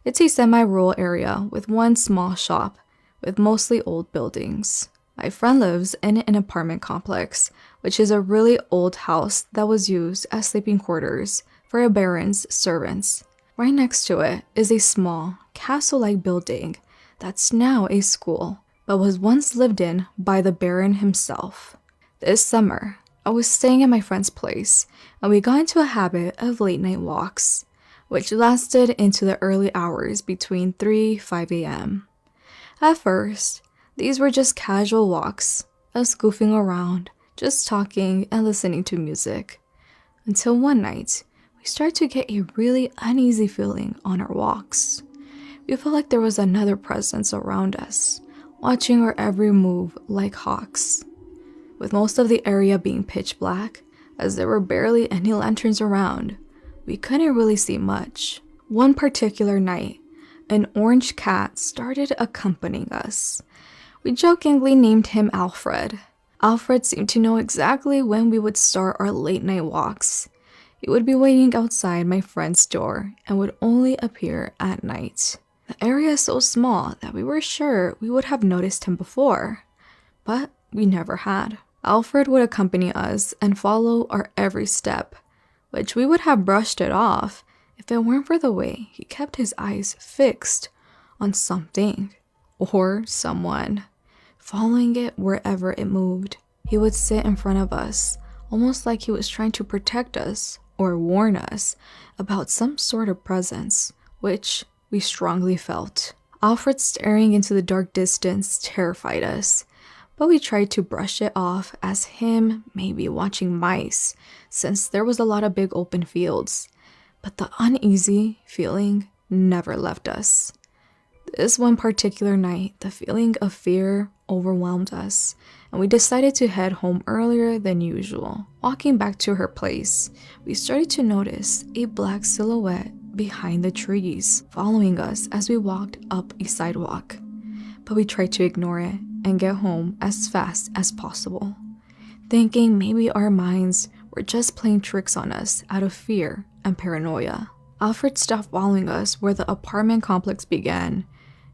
It's a semi-rural area with one small shop, with mostly old buildings. My friend lives in an apartment complex, which is a really old house that was used as sleeping quarters for a baron's servants. Right next to it is a small, castle-like building that's now a school, but was once lived in by the baron himself. This summer, I was staying at my friend's place, and we got into a habit of late-night walks, which lasted into the early hours between 5 a.m. At first, these were just casual walks, us goofing around, just talking and listening to music. Until one night, we started to get a really uneasy feeling on our walks. We felt like there was another presence around us, watching our every move like hawks. With most of the area being pitch black, as there were barely any lanterns around, we couldn't really see much. One particular night, an orange cat started accompanying us. We jokingly named him Alfred. Alfred seemed to know exactly when we would start our late night walks. He would be waiting outside my friend's door and would only appear at night. The area is so small that we were sure we would have noticed him before, but we never had. Alfred would accompany us and follow our every step, which we would have brushed it off if it weren't for the way he kept his eyes fixed on something or someone, following it wherever it moved. He would sit in front of us, almost like he was trying to protect us or warn us about some sort of presence, which we strongly felt. Alfred staring into the dark distance terrified us, but we tried to brush it off as him maybe watching mice, since there was a lot of big open fields. But the uneasy feeling never left us. This one particular night, the feeling of fear overwhelmed us, and we decided to head home earlier than usual. Walking back to her place, we started to notice a black silhouette behind the trees, following us as we walked up a sidewalk. But we tried to ignore it and get home as fast as possible, thinking maybe our minds were just playing tricks on us out of fear and paranoia. Alfred stopped following us where the apartment complex began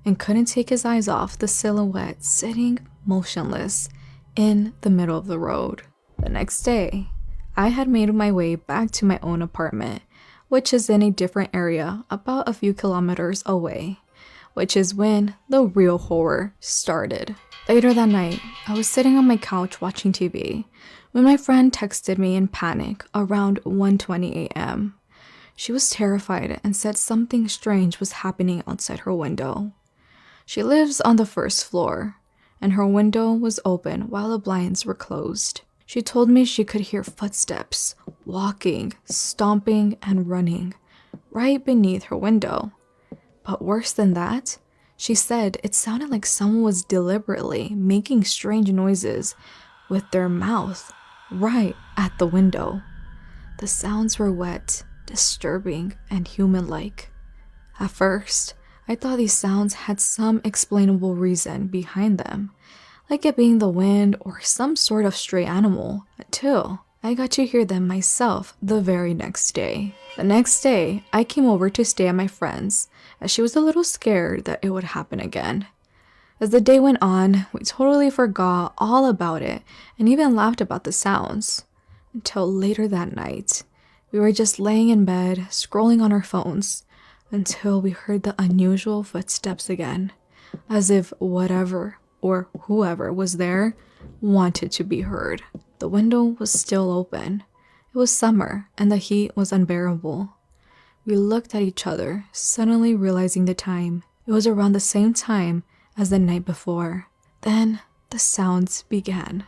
and couldn't take his eyes off the silhouette sitting motionless in the middle of the road. The next day, I had made my way back to my own apartment, which is in a different area about a few kilometers away, which is when the real horror started. Later that night, I was sitting on my couch watching TV when my friend texted me in panic around 1:20 a.m. She was terrified and said something strange was happening outside her window. She lives on the first floor, and her window was open while the blinds were closed. She told me she could hear footsteps, walking, stomping, and running right beneath her window. But worse than that, she said it sounded like someone was deliberately making strange noises with their mouth right at the window. The sounds were wet, disturbing, and human-like. At first, I thought these sounds had some explainable reason behind them, like it being the wind or some sort of stray animal, until I got to hear them myself the very next day. The next day, I came over to stay at my friend's, as she was a little scared that it would happen again. As the day went on, we totally forgot all about it and even laughed about the sounds. Until later that night, we were just laying in bed, scrolling on our phones, until we heard the unusual footsteps again, as if whatever or whoever was there wanted to be heard. The window was still open. It was summer, and the heat was unbearable. We looked at each other, suddenly realizing the time. It was around the same time as the night before. Then the sounds began.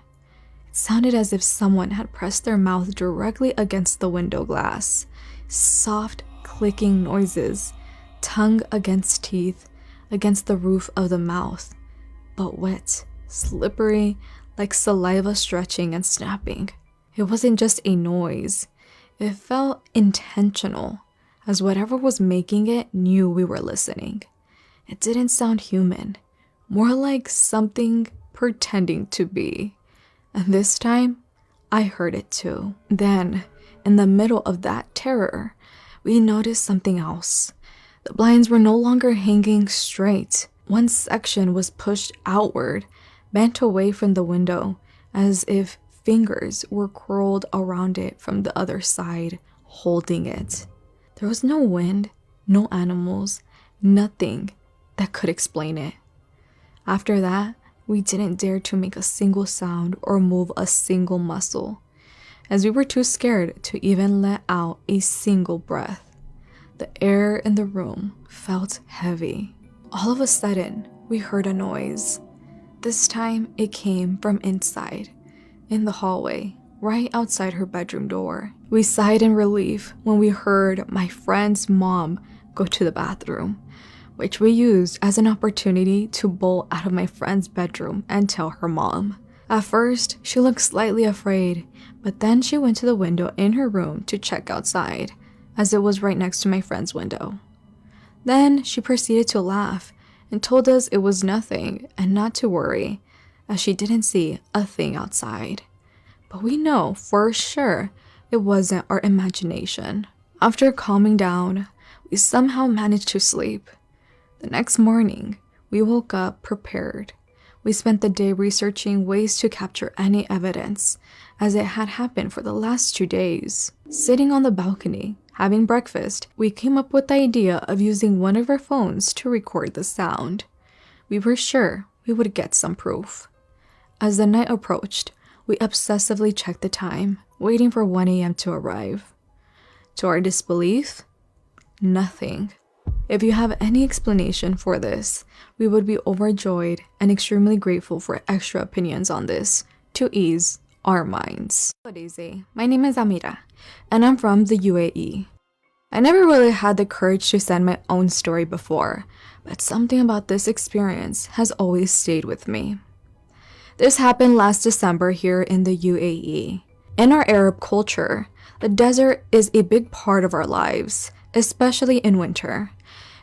It sounded as if someone had pressed their mouth directly against the window glass. Soft, clicking noises, tongue against teeth, against the roof of the mouth, but wet, slippery, like saliva stretching and snapping. It wasn't just a noise. It felt intentional, as whatever was making it knew we were listening. It didn't sound human, more like something pretending to be. And this time, I heard it too. Then, in the middle of that terror, we noticed something else. The blinds were no longer hanging straight. One section was pushed outward, bent away from the window, as if fingers were curled around it from the other side, holding it. There was no wind, no animals, nothing that could explain it. After that, we didn't dare to make a single sound or move a single muscle, as we were too scared to even let out a single breath. The air in the room felt heavy. All of a sudden, we heard a noise. This time, it came from inside, in the hallway, right outside her bedroom door. We sighed in relief when we heard my friend's mom go to the bathroom, which we used as an opportunity to bolt out of my friend's bedroom and tell her mom. At first, she looked slightly afraid, but then she went to the window in her room to check outside, as it was right next to my friend's window. Then she proceeded to laugh and told us it was nothing and not to worry, as she didn't see a thing outside. But we know for sure it wasn't our imagination. After calming down, we somehow managed to sleep. The next morning, we woke up prepared. We spent the day researching ways to capture any evidence, as it had happened for the last 2 days. Sitting on the balcony, having breakfast, we came up with the idea of using one of our phones to record the sound. We were sure we would get some proof. As the night approached, we obsessively checked the time, waiting for 1 a.m. to arrive. To our disbelief, nothing. If you have any explanation for this, we would be overjoyed and extremely grateful for extra opinions on this to ease our minds. Hello Daisy, my name is Amira, and I'm from the UAE. I never really had the courage to send my own story before, but something about this experience has always stayed with me. This happened last December here in the UAE. In our Arab culture, the desert is a big part of our lives, especially in winter.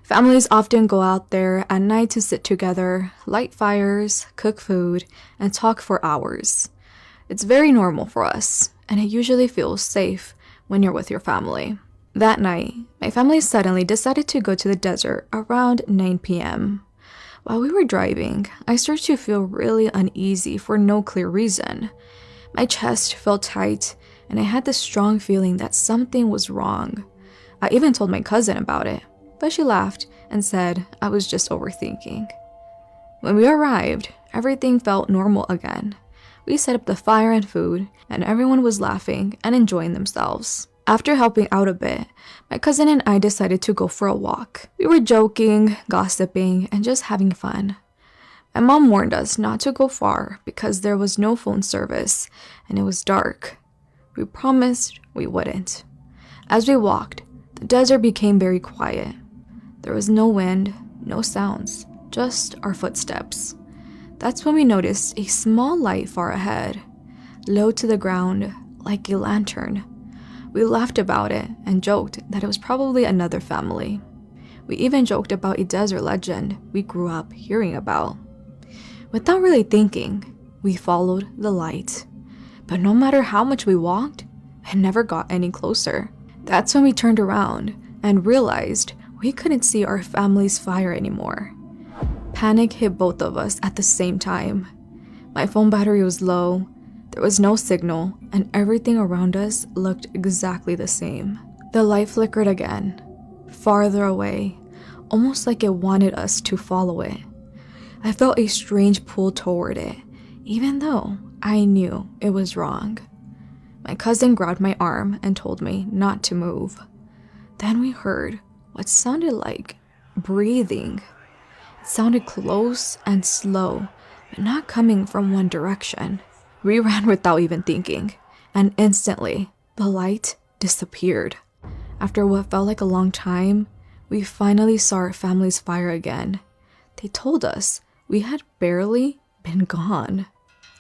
Families often go out there at night to sit together, light fires, cook food, and talk for hours. It's very normal for us, and it usually feels safe when you're with your family. That night, my family suddenly decided to go to the desert around 9 p.m. While we were driving, I started to feel really uneasy for no clear reason. My chest felt tight, and I had this strong feeling that something was wrong. I even told my cousin about it, but she laughed and said I was just overthinking. When we arrived, everything felt normal again. We set up the fire and food, and everyone was laughing and enjoying themselves. After helping out a bit, my cousin and I decided to go for a walk. We were joking, gossiping, and just having fun. My mom warned us not to go far because there was no phone service and it was dark. We promised we wouldn't. As we walked, the desert became very quiet. There was no wind, no sounds, just our footsteps. That's when we noticed a small light far ahead, low to the ground, like a lantern. We laughed about it and joked that it was probably another family. We even joked about a desert legend we grew up hearing about. Without really thinking, we followed the light. But no matter how much we walked, it never got any closer. That's when we turned around and realized we couldn't see our family's fire anymore. Panic hit both of us at the same time. My phone battery was low, there was no signal, and everything around us looked exactly the same. The light flickered again, farther away, almost like it wanted us to follow it. I felt a strange pull toward it, even though I knew it was wrong. My cousin grabbed my arm and told me not to move. Then we heard what sounded like breathing. It sounded close and slow, but not coming from one direction. We ran without even thinking, and instantly, the light disappeared. After what felt like a long time, we finally saw our family's fire again. They told us we had barely been gone.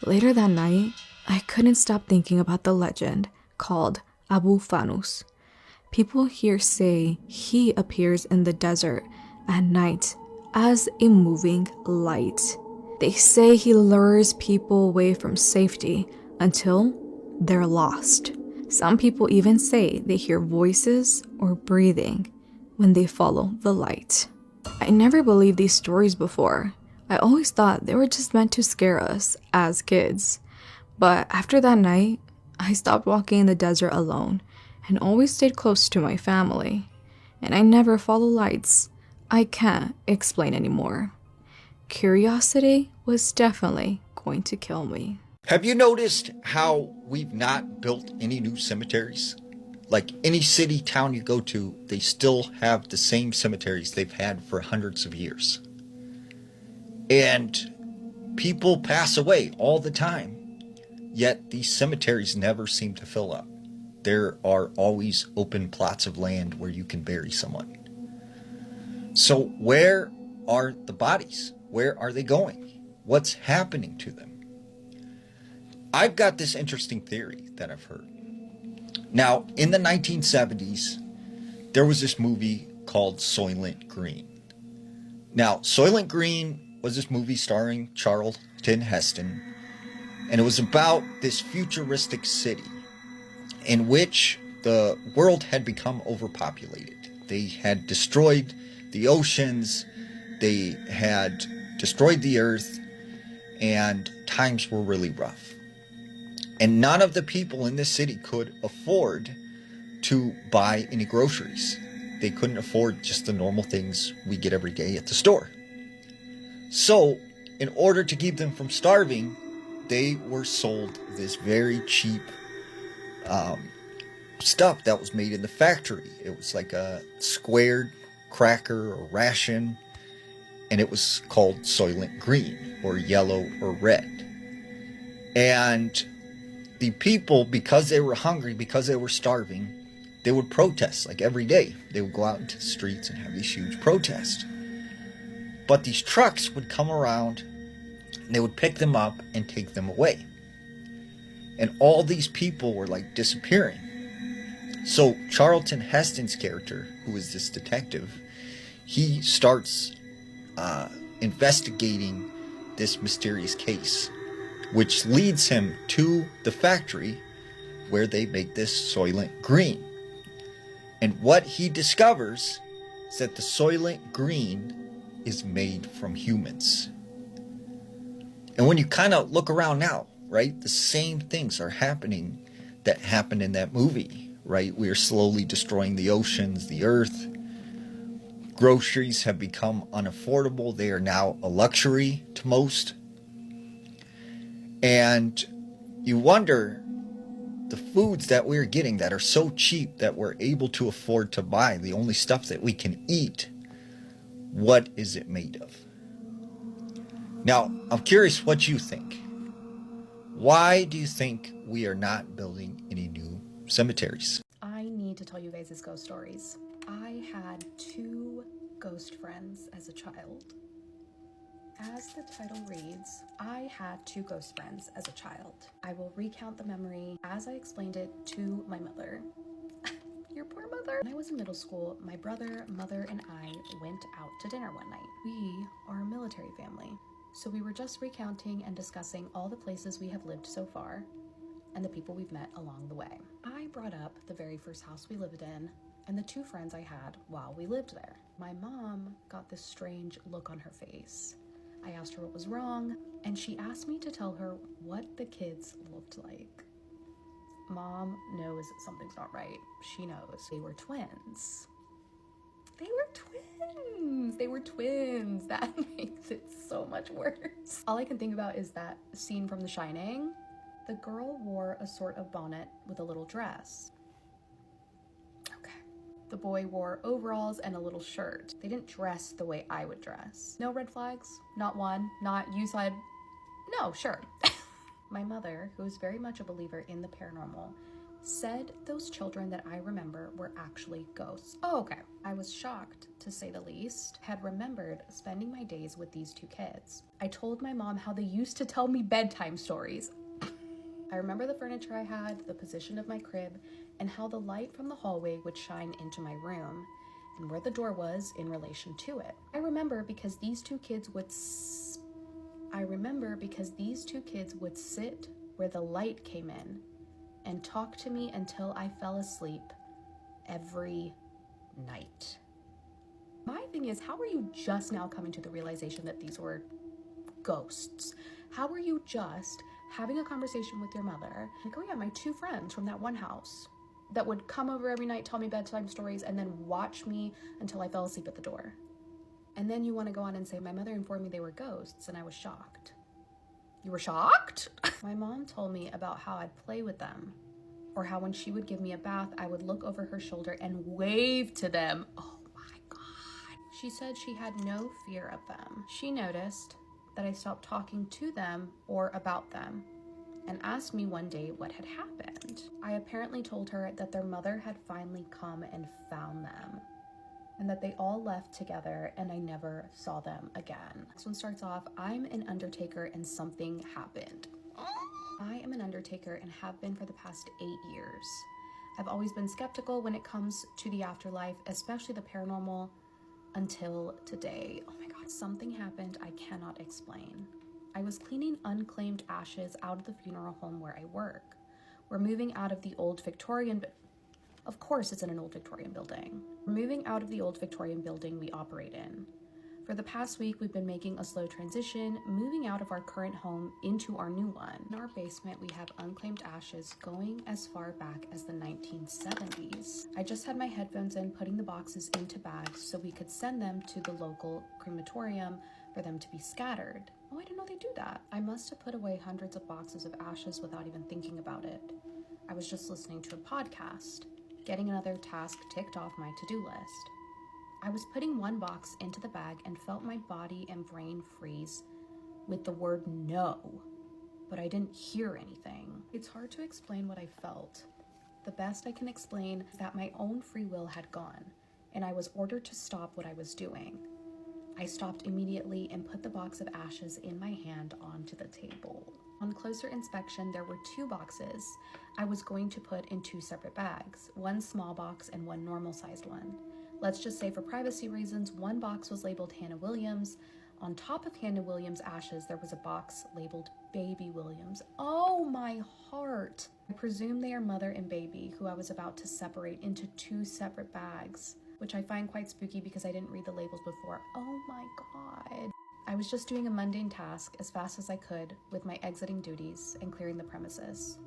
Later that night, I couldn't stop thinking about the legend called Abu Thanos. People here say he appears in the desert at night as a moving light. They say he lures people away from safety until they're lost. Some people even say they hear voices or breathing when they follow the light. I never believed these stories before. I always thought they were just meant to scare us as kids. But after that night, I stopped walking in the desert alone and always stayed close to my family. And I never follow lights I can't explain anymore. Curiosity was definitely going to kill me. Have you noticed how we've not built any new cemeteries? Like any city, town you go to, they still have the same cemeteries they've had for hundreds of years. And people pass away all the time, yet these cemeteries never seem to fill up. There are always open plots of land where you can bury someone. So where are the bodies? Where are they going? What's happening to them? I've got this interesting theory that I've heard. Now, in the 1970s, there was this movie called Soylent Green. Now, Soylent Green was this movie starring Charlton Heston, and it was about this futuristic city in which the world had become overpopulated. They had destroyed the oceans, they had destroyed the earth, and times were really rough. And none of the people in this city could afford to buy any groceries. They couldn't afford just the normal things we get every day at the store. So, in order to keep them from starving, they were sold this very cheap stuff that was made in the factory. It was like a squared cracker or ration, and it was called Soylent Green or yellow or red. And the people, because they were hungry, because they were starving, they would protest like every day. They would go out into the streets and have these huge protests. But these trucks would come around and they would pick them up and take them away. And all these people were like disappearing. So Charlton Heston's character, who is this detective, he starts investigating this mysterious case, which leads him to the factory where they make this Soylent Green. And what he discovers is that the Soylent Green is made from humans. And when you kind of look around now, right, the same things are happening that happened in that movie, right? We are slowly destroying the oceans, the earth. Groceries have become unaffordable. They are now a luxury to most. And you wonder, The foods that we're getting that are so cheap that we're able to afford to buy, the only stuff that we can eat, what is it made of? Now, I'm curious what you think. Why do you think we are not building any new cemeteries? I need to tell you guys these ghost stories. I had 2 ghost friends as a child. As the title reads, I had 2 ghost friends as a child. I will recount the memory as I explained it to my mother. Your poor mother. When I was in middle school, my brother, mother, and I went out to dinner one night. We are a military family, so we were just recounting and discussing all the places we have lived so far and the people we've met along the way. I brought up the very first house we lived in and the 2 friends I had while we lived there. My mom got this strange look on her face. I asked her what was wrong, and she asked me to tell her what the kids looked like. Mom knows something's not right. She knows. They were twins. They were twins. They were twins. That makes it so much worse. All I can think about is that scene from The Shining. The girl wore a sort of bonnet with a little dress. The boy wore overalls and a little shirt. They didn't dress the way I would dress. No red flags, not one, not you said, no, sure. My mother, who is very much a believer in the paranormal, said those children that I remember were actually ghosts. Oh, okay. I was shocked, to say the least. Had remembered spending my days with these 2 kids. I told my mom how they used to tell me bedtime stories. I remember the furniture I had, the position of my crib, and how the light from the hallway would shine into my room, and where the door was in relation to it. I remember because these two kids would sit where the light came in and talk to me until I fell asleep every night. My thing is, how are you just now coming to the realization that these were ghosts? How are you just having a conversation with your mother? Like, oh yeah, my 2 friends from that one house that would come over every night, tell me bedtime stories, and then watch me until I fell asleep at the door. And then you want to go on and say, my mother informed me they were ghosts, and I was shocked. You were shocked? My mom told me about how I'd play with them, or how when she would give me a bath, I would look over her shoulder and wave to them. Oh my God. She said she had no fear of them. She noticed that I stopped talking to them or about them, and asked me one day what had happened. I apparently told her that their mother had finally come and found them, and that they all left together and I never saw them again. This one starts off, I'm an undertaker and something happened. I am an undertaker and have been for the past 8 years. I've always been skeptical when it comes to the afterlife, especially the paranormal, until today. Oh my God, something happened I cannot explain. I was cleaning unclaimed ashes out of the funeral home where I work. We're moving out of the old Victorian, of course it's in an old Victorian building. We're moving out of the old Victorian building we operate in. For the past week, we've been making a slow transition, moving out of our current home into our new one. In our basement, we have unclaimed ashes going as far back as the 1970s. I just had my headphones in, putting the boxes into bags so we could send them to the local crematorium for them to be scattered. Oh, I didn't know they do that. I must have put away hundreds of boxes of ashes without even thinking about it. I was just listening to a podcast, getting another task ticked off my to-do list. I was putting one box into the bag and felt my body and brain freeze with the word no, but I didn't hear anything. It's hard to explain what I felt. The best I can explain is that my own free will had gone, and I was ordered to stop what I was doing. I stopped immediately and put the box of ashes in my hand onto the table. On closer inspection, there were 2 boxes I was going to put in 2 separate bags, one small box and one normal-sized one. Let's just say for privacy reasons, one box was labeled Hannah Williams. On top of Hannah Williams' ashes, there was a box labeled Baby Williams. Oh, my heart. I presume they are mother and baby, who I was about to separate into 2 separate bags, which I find quite spooky because I didn't read the labels before. Oh my God. I was just doing a mundane task as fast as I could with my exiting duties and clearing the premises.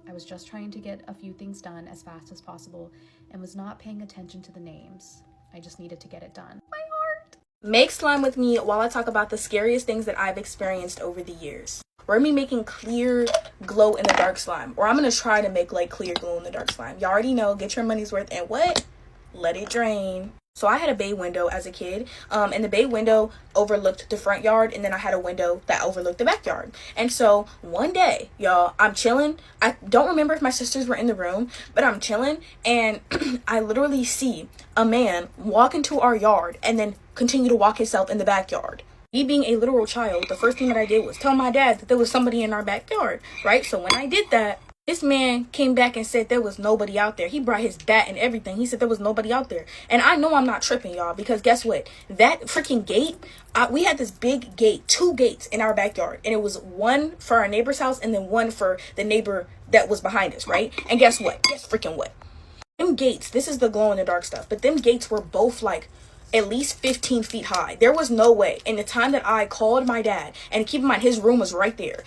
I was just trying to get a few things done as fast as possible and was not paying attention to the names. I just needed to get it done. My heart! Make slime with me while I talk about the scariest things that I've experienced over the years. We're gonna be making clear glow in the dark slime, or I'm gonna try to make like clear glow in the dark slime. You already know, get your money's worth and what? Let it drain. So I had a bay window as a kid, and the bay window overlooked the front yard, and then I had a window that overlooked the backyard. And so one day, y'all, I'm chilling. I don't remember if my sisters were in the room, but I'm chilling, and I literally see a man walk into our yard and then continue to walk himself in the backyard. Me being a literal child, the first thing that I did was tell my dad that there was somebody in our backyard, right? So when I did that, this man came back and said there was nobody out there. He brought his bat and everything. He said there was nobody out there. And I know I'm not tripping, y'all, because guess what? That freaking gate, we had this big gate, 2 gates in our backyard. And it was one for our neighbor's house and then one for the neighbor that was behind us, right? And guess what? Guess freaking what? Them gates, this is the glow in the dark stuff, but them gates were both like at least 15 feet high. There was no way in the time that I called my dad, and keep in mind his room was right there,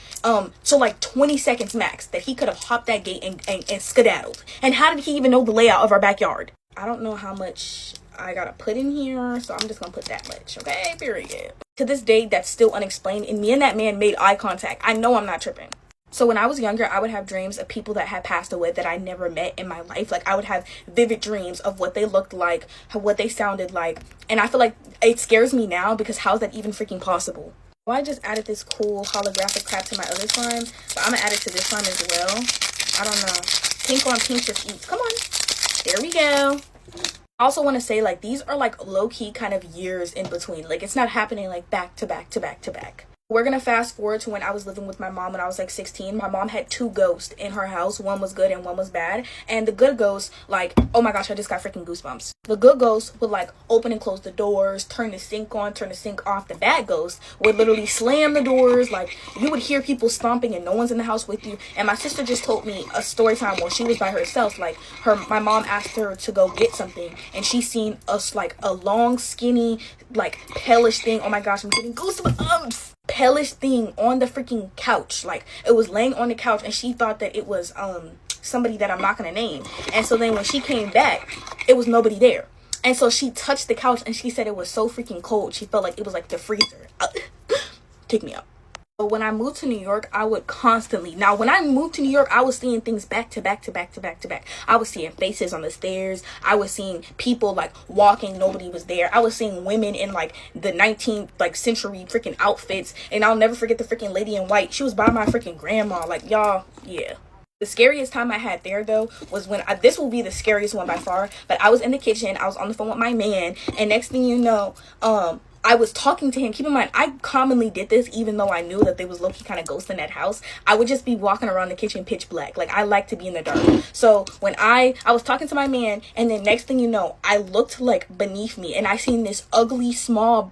so like 20 seconds max, that he could have hopped that gate and skedaddled. And how did he even know the layout of our backyard? I don't know how much I gotta put in here, so I'm just gonna put that much, okay? Period. To this day, that's still unexplained, and me and that man made eye contact. I know I'm not tripping. So when I was younger, I would have dreams of people that had passed away that I never met in my life. Like, I would have vivid dreams of what they looked like, what they sounded like. And I feel like it scares me now, because how's that even freaking possible? Well, I just added this cool holographic crap to my other slime, but I'm gonna add it to this slime as well. I don't know. Pink on pink just eats. Come on. There we go. I also want to say, like, these are like low-key kind of years in between. Like, it's not happening like back to back to back to back. We're gonna fast forward to when I was living with my mom when I was like 16. My mom had 2 ghosts in her house. One was good and one was bad. And the good ghost, like, oh my gosh, I just got freaking goosebumps. The good ghost would like open and close the doors, turn the sink on, turn the sink off. The bad ghost would literally slam the doors. Like, you would hear people stomping and no one's in the house with you. And my sister just told me a story time while she was by herself. Like, my mom asked her to go get something, and she seen us like a long, skinny, like palish thing. Oh my gosh, I'm getting goosebumps. Palish thing on the freaking couch. Like, it was laying on the couch, and she thought that it was somebody that I'm not gonna name. And so then when she came back, it was nobody there. And so she touched the couch, and she said it was so freaking cold. She felt like it was like the freezer. Take me out. But when I moved to New York, I would constantly. Now, when I moved to New York, I was seeing things back to back to back to back to back. I was seeing faces on the stairs. I was seeing people like walking. Nobody was there. I was seeing women in like the 19th like century freaking outfits. And I'll never forget the freaking lady in white. She was by my freaking grandma. Like, y'all, yeah. The scariest time I had there, though, was when this will be the scariest one by far. But I was in the kitchen. I was on the phone with my man. And next thing you know, I was talking to him. Keep in mind, I commonly did this even though I knew that there was low-key kind of ghosts in that house. I would just be walking around the kitchen pitch black. Like, I like to be in the dark. So when I was talking to my man, and then next thing you know, I looked like beneath me, and I seen this ugly, small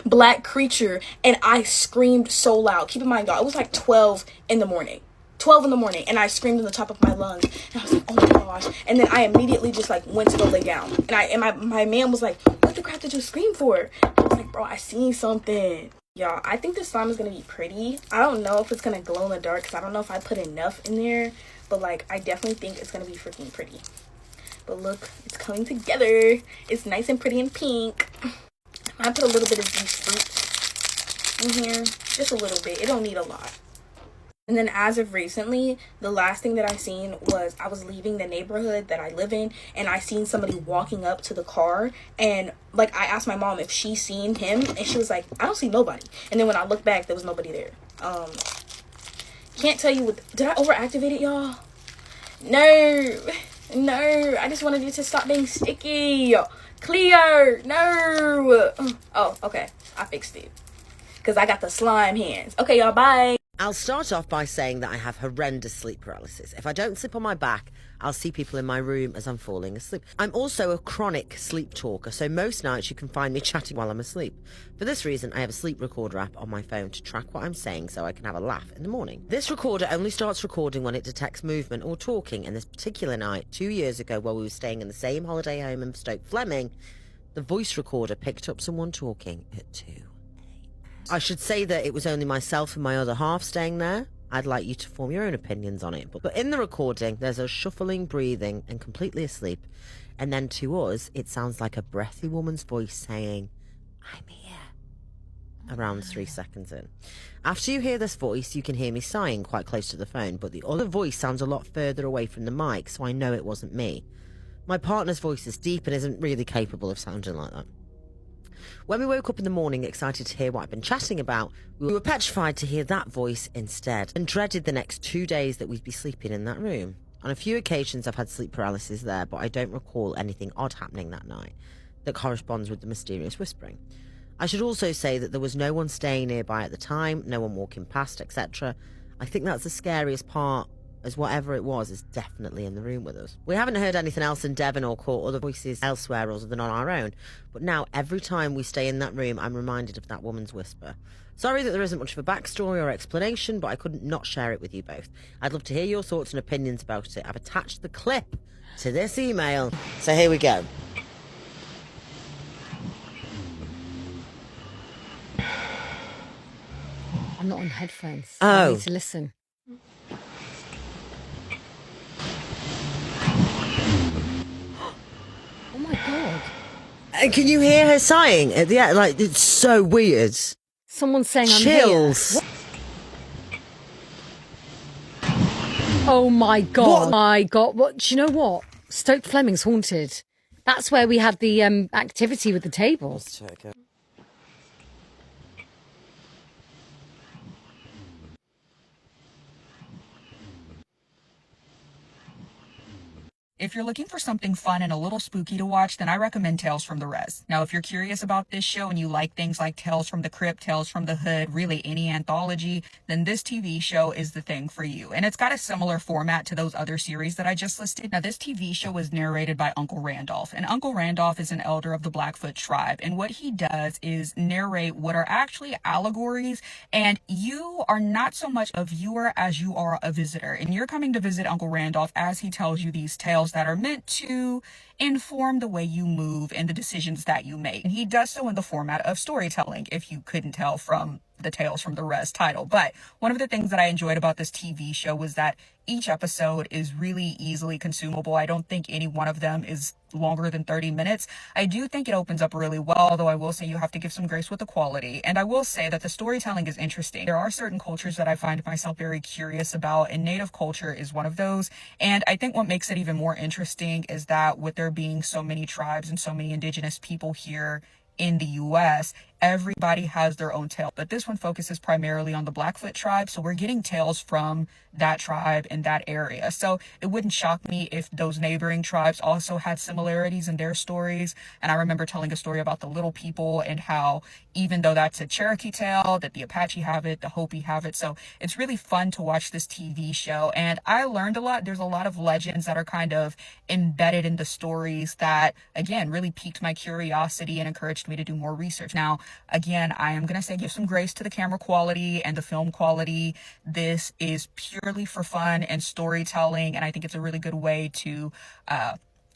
black creature, and I screamed so loud. Keep in mind, y'all, it was like 12 in the morning. 12 in the morning, and I screamed in the top of my lungs, and I was like, oh my gosh. And then I immediately just like went to go lay down, and my man was like, what the crap did you scream for? I was like, bro, I seen something. Y'all, I think this slime is gonna be pretty. I don't know if it's gonna glow in the dark, because I don't know if I put enough in there, but like, I definitely think it's gonna be freaking pretty. But look, it's coming together. It's nice and pretty and pink. I put a little bit of these fruits in here, just a little bit. It don't need a lot. And then as of recently, the last thing that I seen was I was leaving the neighborhood that I live in, and I seen somebody walking up to the car, and like I asked my mom if she seen him, and she was like, I don't see nobody. And then when I looked back, there was nobody there. Can't tell you what, did I overactivate it, y'all? No, I just wanted it to stop being sticky. Clear, no. Oh, okay, I fixed it, because I got the slime hands. Okay, y'all, bye. I'll start off by saying that I have horrendous sleep paralysis. If I don't sleep on my back, I'll see people in my room as I'm falling asleep. I'm also a chronic sleep talker, so most nights you can find me chatting while I'm asleep. For this reason, I have a sleep recorder app on my phone to track what I'm saying so I can have a laugh in the morning. This recorder only starts recording when it detects movement or talking, and this particular night, 2 years ago, while we were staying in the same holiday home in Stoke Fleming, the voice recorder picked up someone talking at 2. I should say that it was only myself and my other half staying there. I'd like you to form your own opinions on it. But in the recording, there's a shuffling, breathing, and completely asleep. And then to us, it sounds like a breathy woman's voice saying, I'm here. Around 3 seconds in. After you hear this voice, you can hear me sighing quite close to the phone, but the other voice sounds a lot further away from the mic, so I know it wasn't me. My partner's voice is deep and isn't really capable of sounding like that. When we woke up in the morning, excited to hear what I'd been chatting about, we were petrified to hear that voice instead, and dreaded the next 2 days that we'd be sleeping in that room. On a few occasions I've had sleep paralysis there, but I don't recall anything odd happening that night that corresponds with the mysterious whispering. I should also say that there was no one staying nearby at the time, no one walking past, etc. I think that's the scariest part, as whatever it was is definitely in the room with us. We haven't heard anything else in Devon or caught other voices elsewhere other than on our own, but now every time we stay in that room I'm reminded of that woman's whisper. Sorry that there isn't much of a backstory or explanation, but I couldn't not share it with you both. I'd love to hear your thoughts and opinions about it. I've attached the clip to this email, so here we go. I'm not on headphones. Oh. I need to listen. Oh my god. And can you hear her sighing at the end? Like, it's so weird. Someone's saying I'm Chills. here. Oh my god. What? My god. What? Do you know what? Stoke Fleming's haunted. That's where we had the activity with the tables. Let's check it. If you're looking for something fun and a little spooky to watch, then I recommend Tales from the Res. Now, if you're curious about this show and you like things like Tales from the Crypt, Tales from the Hood, really any anthology, then this TV show is the thing for you. And it's got a similar format to those other series that I just listed. Now, this TV show is narrated by Uncle Randolph, and Uncle Randolph is an elder of the Blackfoot tribe. And what he does is narrate what are actually allegories, and you are not so much a viewer as you are a visitor. And you're coming to visit Uncle Randolph as he tells you these tales that are meant to inform the way you move and the decisions that you make. And he does so in the format of storytelling, if you couldn't tell from the Tales from the Res title. But one of the things that I enjoyed about this TV show was that each episode is really easily consumable. I don't think any one of them is longer than 30 minutes. I do think it opens up really well, although I will say you have to give some grace with the quality. And I will say that the storytelling is interesting. There are certain cultures that I find myself very curious about, and Native culture is one of those. And I think what makes it even more interesting is that with there being so many tribes and so many indigenous people here in the US, everybody has their own tale, but this one focuses primarily on the Blackfoot tribe, so we're getting tales from that tribe in that area. So it wouldn't shock me if those neighboring tribes also had similarities in their stories. And I remember telling a story about the Little People and how even though that's a Cherokee tale, that the Apache have it, the Hopi have it. So it's really fun to watch this TV show, and I learned a lot. There's a lot of legends that are kind of embedded in the stories that, again, really piqued my curiosity and encouraged me to do more research. Now, again, I am going to say give some grace to the camera quality and the film quality. This is purely for fun and storytelling, and I think it's a really good way to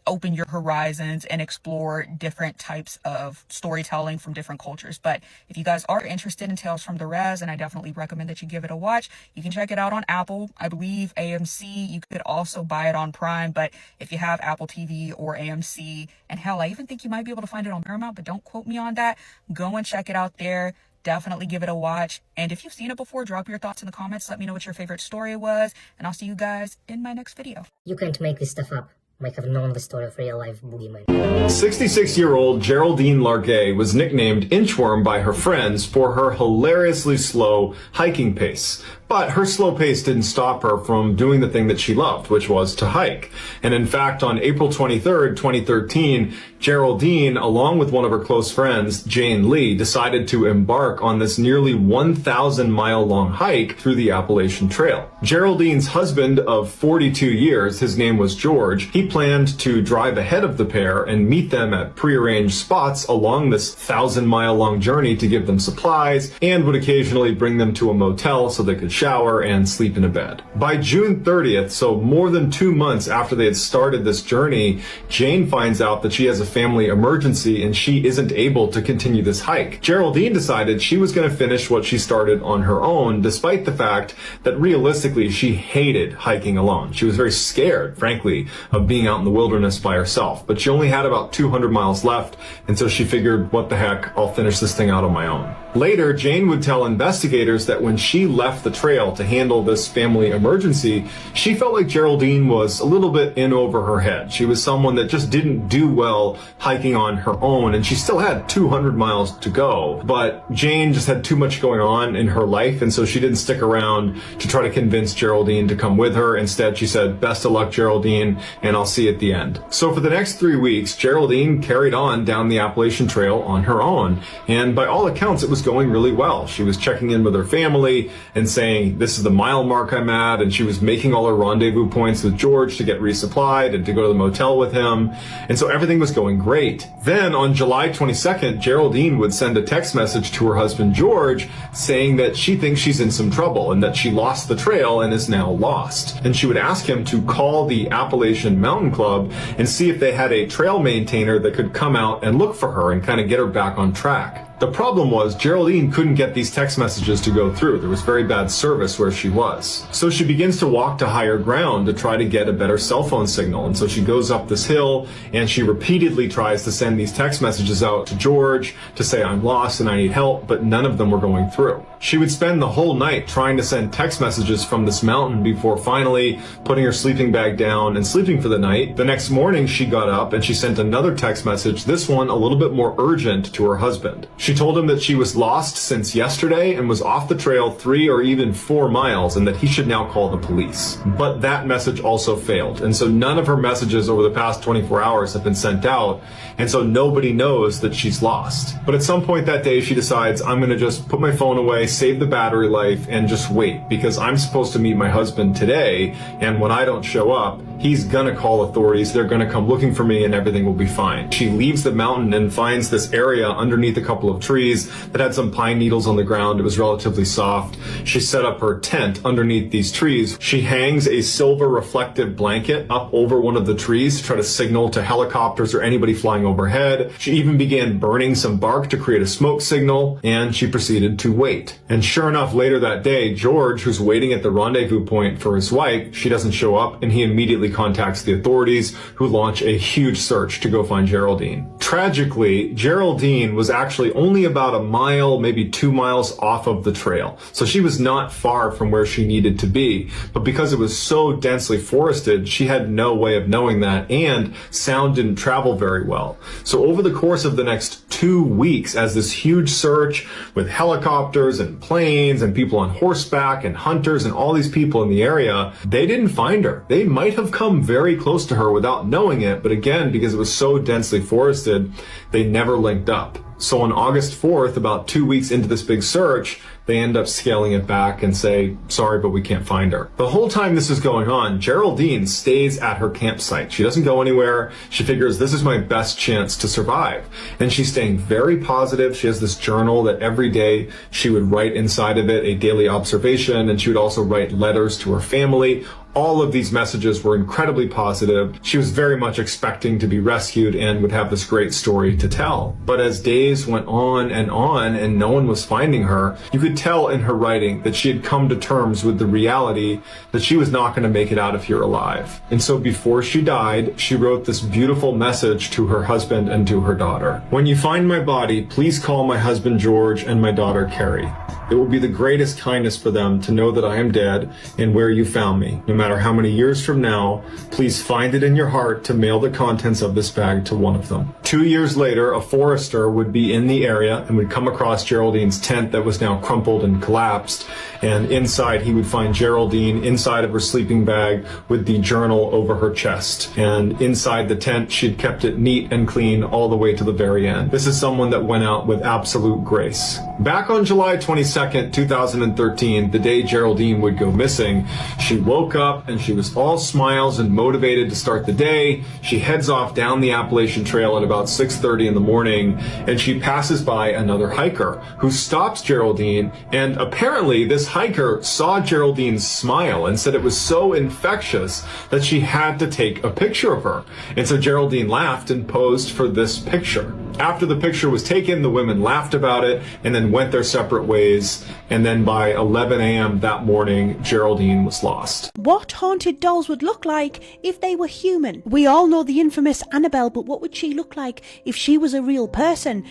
open your horizons and explore different types of storytelling from different cultures. But if you guys are interested in Tales from the Res, and I definitely recommend that you give it a watch, you can check it out on Apple, I believe AMC. You could also buy it on Prime, but if you have Apple TV or AMC, and hell, I even think you might be able to find it on Paramount, but don't quote me on that. Go and check it out there. Definitely give it a watch. And if you've seen it before, drop your thoughts in the comments. Let me know what your favorite story was, and I'll see you guys in my next video. You can't make this stuff up. Might have known the story of real-life boogeyman. 66-year-old Geraldine Largay was nicknamed Inchworm by her friends for her hilariously slow hiking pace. But her slow pace didn't stop her from doing the thing that she loved, which was to hike. And in fact, on April 23rd, 2013, Geraldine, along with one of her close friends, Jane Lee, decided to embark on this nearly 1,000-mile-long hike through the Appalachian Trail. Geraldine's husband of 42 years, his name was George, he planned to drive ahead of the pair and meet them at prearranged spots along this 1,000-mile-long journey to give them supplies, and would occasionally bring them to a motel so they could shower and sleep in a bed. By June 30th, so more than 2 months after they had started this journey, Jane finds out that she has a family emergency and she isn't able to continue this hike. Geraldine decided she was going to finish what she started on her own, despite the fact that realistically she hated hiking alone. She was very scared, frankly, of being being out in the wilderness by herself. But she only had about 200 miles left, and so she figured, what the heck, I'll finish this thing out on my own. Later, Jane would tell investigators that when she left the trail to handle this family emergency, she felt like Geraldine was a little bit in over her head. She was someone that just didn't do well hiking on her own, and she still had 200 miles to go. But Jane just had too much going on in her life, and so she didn't stick around to try to convince Geraldine to come with her. Instead, she said, best of luck, Geraldine, and I'll see you at the end. So for the next 3 weeks, Geraldine carried on down the Appalachian Trail on her own, and by all accounts, it was going really well. She was checking in with her family and saying, this is the mile mark I'm at, and she was making all her rendezvous points with George to get resupplied and to go to the motel with him, and so everything was going great. Then on July 22nd, Geraldine would send a text message to her husband George saying that she thinks she's in some trouble and that she lost the trail and is now lost. And she would ask him to call the Appalachian Mountain Club and see if they had a trail maintainer that could come out and look for her and kind of get her back on track. The problem was Geraldine couldn't get these text messages to go through. There was very bad service where she was. So she begins to walk to higher ground to try to get a better cell phone signal. And so she goes up this hill and she repeatedly tries to send these text messages out to George to say, I'm lost and I need help, but none of them were going through. She would spend the whole night trying to send text messages from this mountain before finally putting her sleeping bag down and sleeping for the night. The next morning she got up and she sent another text message, this one a little bit more urgent, to her husband. She told him that she was lost since yesterday and was off the trail 3 or even 4 miles and that he should now call the police. But that message also failed. And so none of her messages over the past 24 hours have been sent out. And so nobody knows that she's lost. But at some point that day, she decides, I'm going to just put my phone away, save the battery life, and just wait, because I'm supposed to meet my husband today. And when I don't show up, he's going to call authorities. They're going to come looking for me and everything will be fine. She leaves the mountain and finds this area underneath a couple of trees that had some pine needles on the ground. It was relatively soft. She set up her tent underneath these trees. She hangs a silver reflective blanket up over one of the trees to try to signal to helicopters or anybody flying overhead. She even began burning some bark to create a smoke signal, and she proceeded to wait. And sure enough, later that day, George, who's waiting at the rendezvous point for his wife, she doesn't show up, and he immediately contacts the authorities, who launch a huge search to go find Geraldine. Tragically, Geraldine was actually only about a mile, maybe 2 miles off of the trail. So she was not far from where she needed to be. But because it was so densely forested, she had no way of knowing that, and sound didn't travel very well. So over the course of the next 2 weeks, as this huge search with helicopters and planes and people on horseback and hunters and all these people in the area, they didn't find her. They might have come very close to her without knowing it, but again, because it was so densely forested, they never linked up. So on August 4th, about 2 weeks into this big search, they end up scaling it back and say, sorry, but we can't find her. The whole time this is going on, Geraldine stays at her campsite. She doesn't go anywhere. She figures, this is my best chance to survive. And she's staying very positive. She has this journal that every day she would write inside of it a daily observation, and she would also write letters to her family. All of these messages were incredibly positive. She was very much expecting to be rescued and would have this great story to tell. But as days went on and no one was finding her, you could tell in her writing that she had come to terms with the reality that she was not going to make it out of here alive. And so before she died, she wrote this beautiful message to her husband and to her daughter. When you find my body, please call my husband George and my daughter Carrie. It will be the greatest kindness for them to know that I am dead and where you found me. No matter how many years from now, please find it in your heart to mail the contents of this bag to one of them. 2 years later, a forester would be in the area and would come across Geraldine's tent that was now crumpled and collapsed. And inside, he would find Geraldine inside of her sleeping bag with the journal over her chest. And inside the tent, she'd kept it neat and clean all the way to the very end. This is someone that went out with absolute grace. Back on July 22nd, 2013, the day Geraldine would go missing, she woke up and she was all smiles and motivated to start the day. She heads off down the Appalachian Trail at about 6:30 in the morning, and she passes by another hiker who stops Geraldine, and apparently this hiker saw Geraldine's smile and said it was so infectious that she had to take a picture of her. And so Geraldine laughed and posed for this picture. After the picture was taken, the women laughed about it and then went their separate ways. And then by 11 a.m. that morning, Geraldine was lost. What haunted dolls would look like if they were human? We all know the infamous Annabelle, but what would she look like if she was a real person?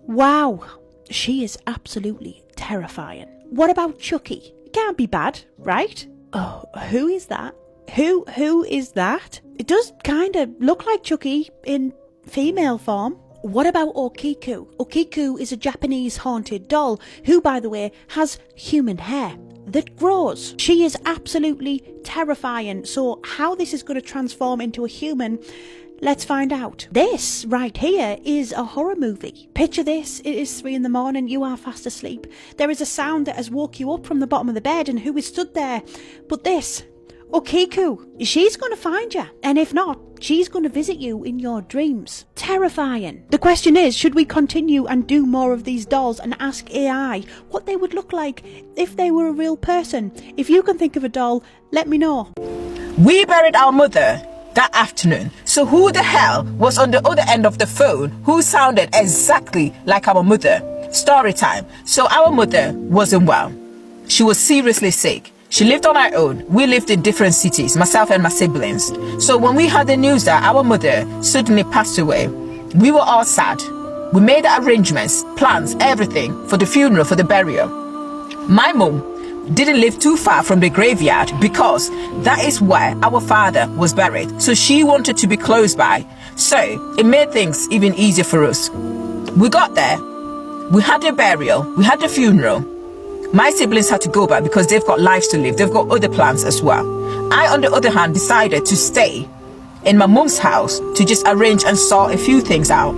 Wow, she is absolutely terrifying. What about Chucky? It can't be bad, right? Oh, who is that? Who is that? It does kind of look like Chucky in female form. What about Okiku? Okiku is a Japanese haunted doll who, by the way, has human hair that grows. She is absolutely terrifying. So how this is going to transform into a human, let's find out. This right here is a horror movie. Picture this, it is 3 a.m, you are fast asleep. There is a sound that has woke you up from the bottom of the bed, and who is stood there? But this, Okiku, she's going to find you. And if not, she's going to visit you in your dreams. Terrifying. The question is, should we continue and do more of these dolls and ask AI what they would look like if they were a real person? If you can think of a doll, let me know. We buried our mother that afternoon. So who the hell was on the other end of the phone who sounded exactly like our mother? Story time. So our mother wasn't well. She was seriously sick. She lived on her own. We lived in different cities, myself and my siblings. So when we had the news that our mother suddenly passed away, we were all sad. We made arrangements, plans, everything for the funeral, for the burial. My mum didn't live too far from the graveyard because that is where our father was buried. So she wanted to be close by. So it made things even easier for us. We got there. We had the burial. We had the funeral. My siblings had to go back because they've got lives to live. They've got other plans as well. I, on the other hand, decided to stay in my mum's house to just arrange and sort a few things out.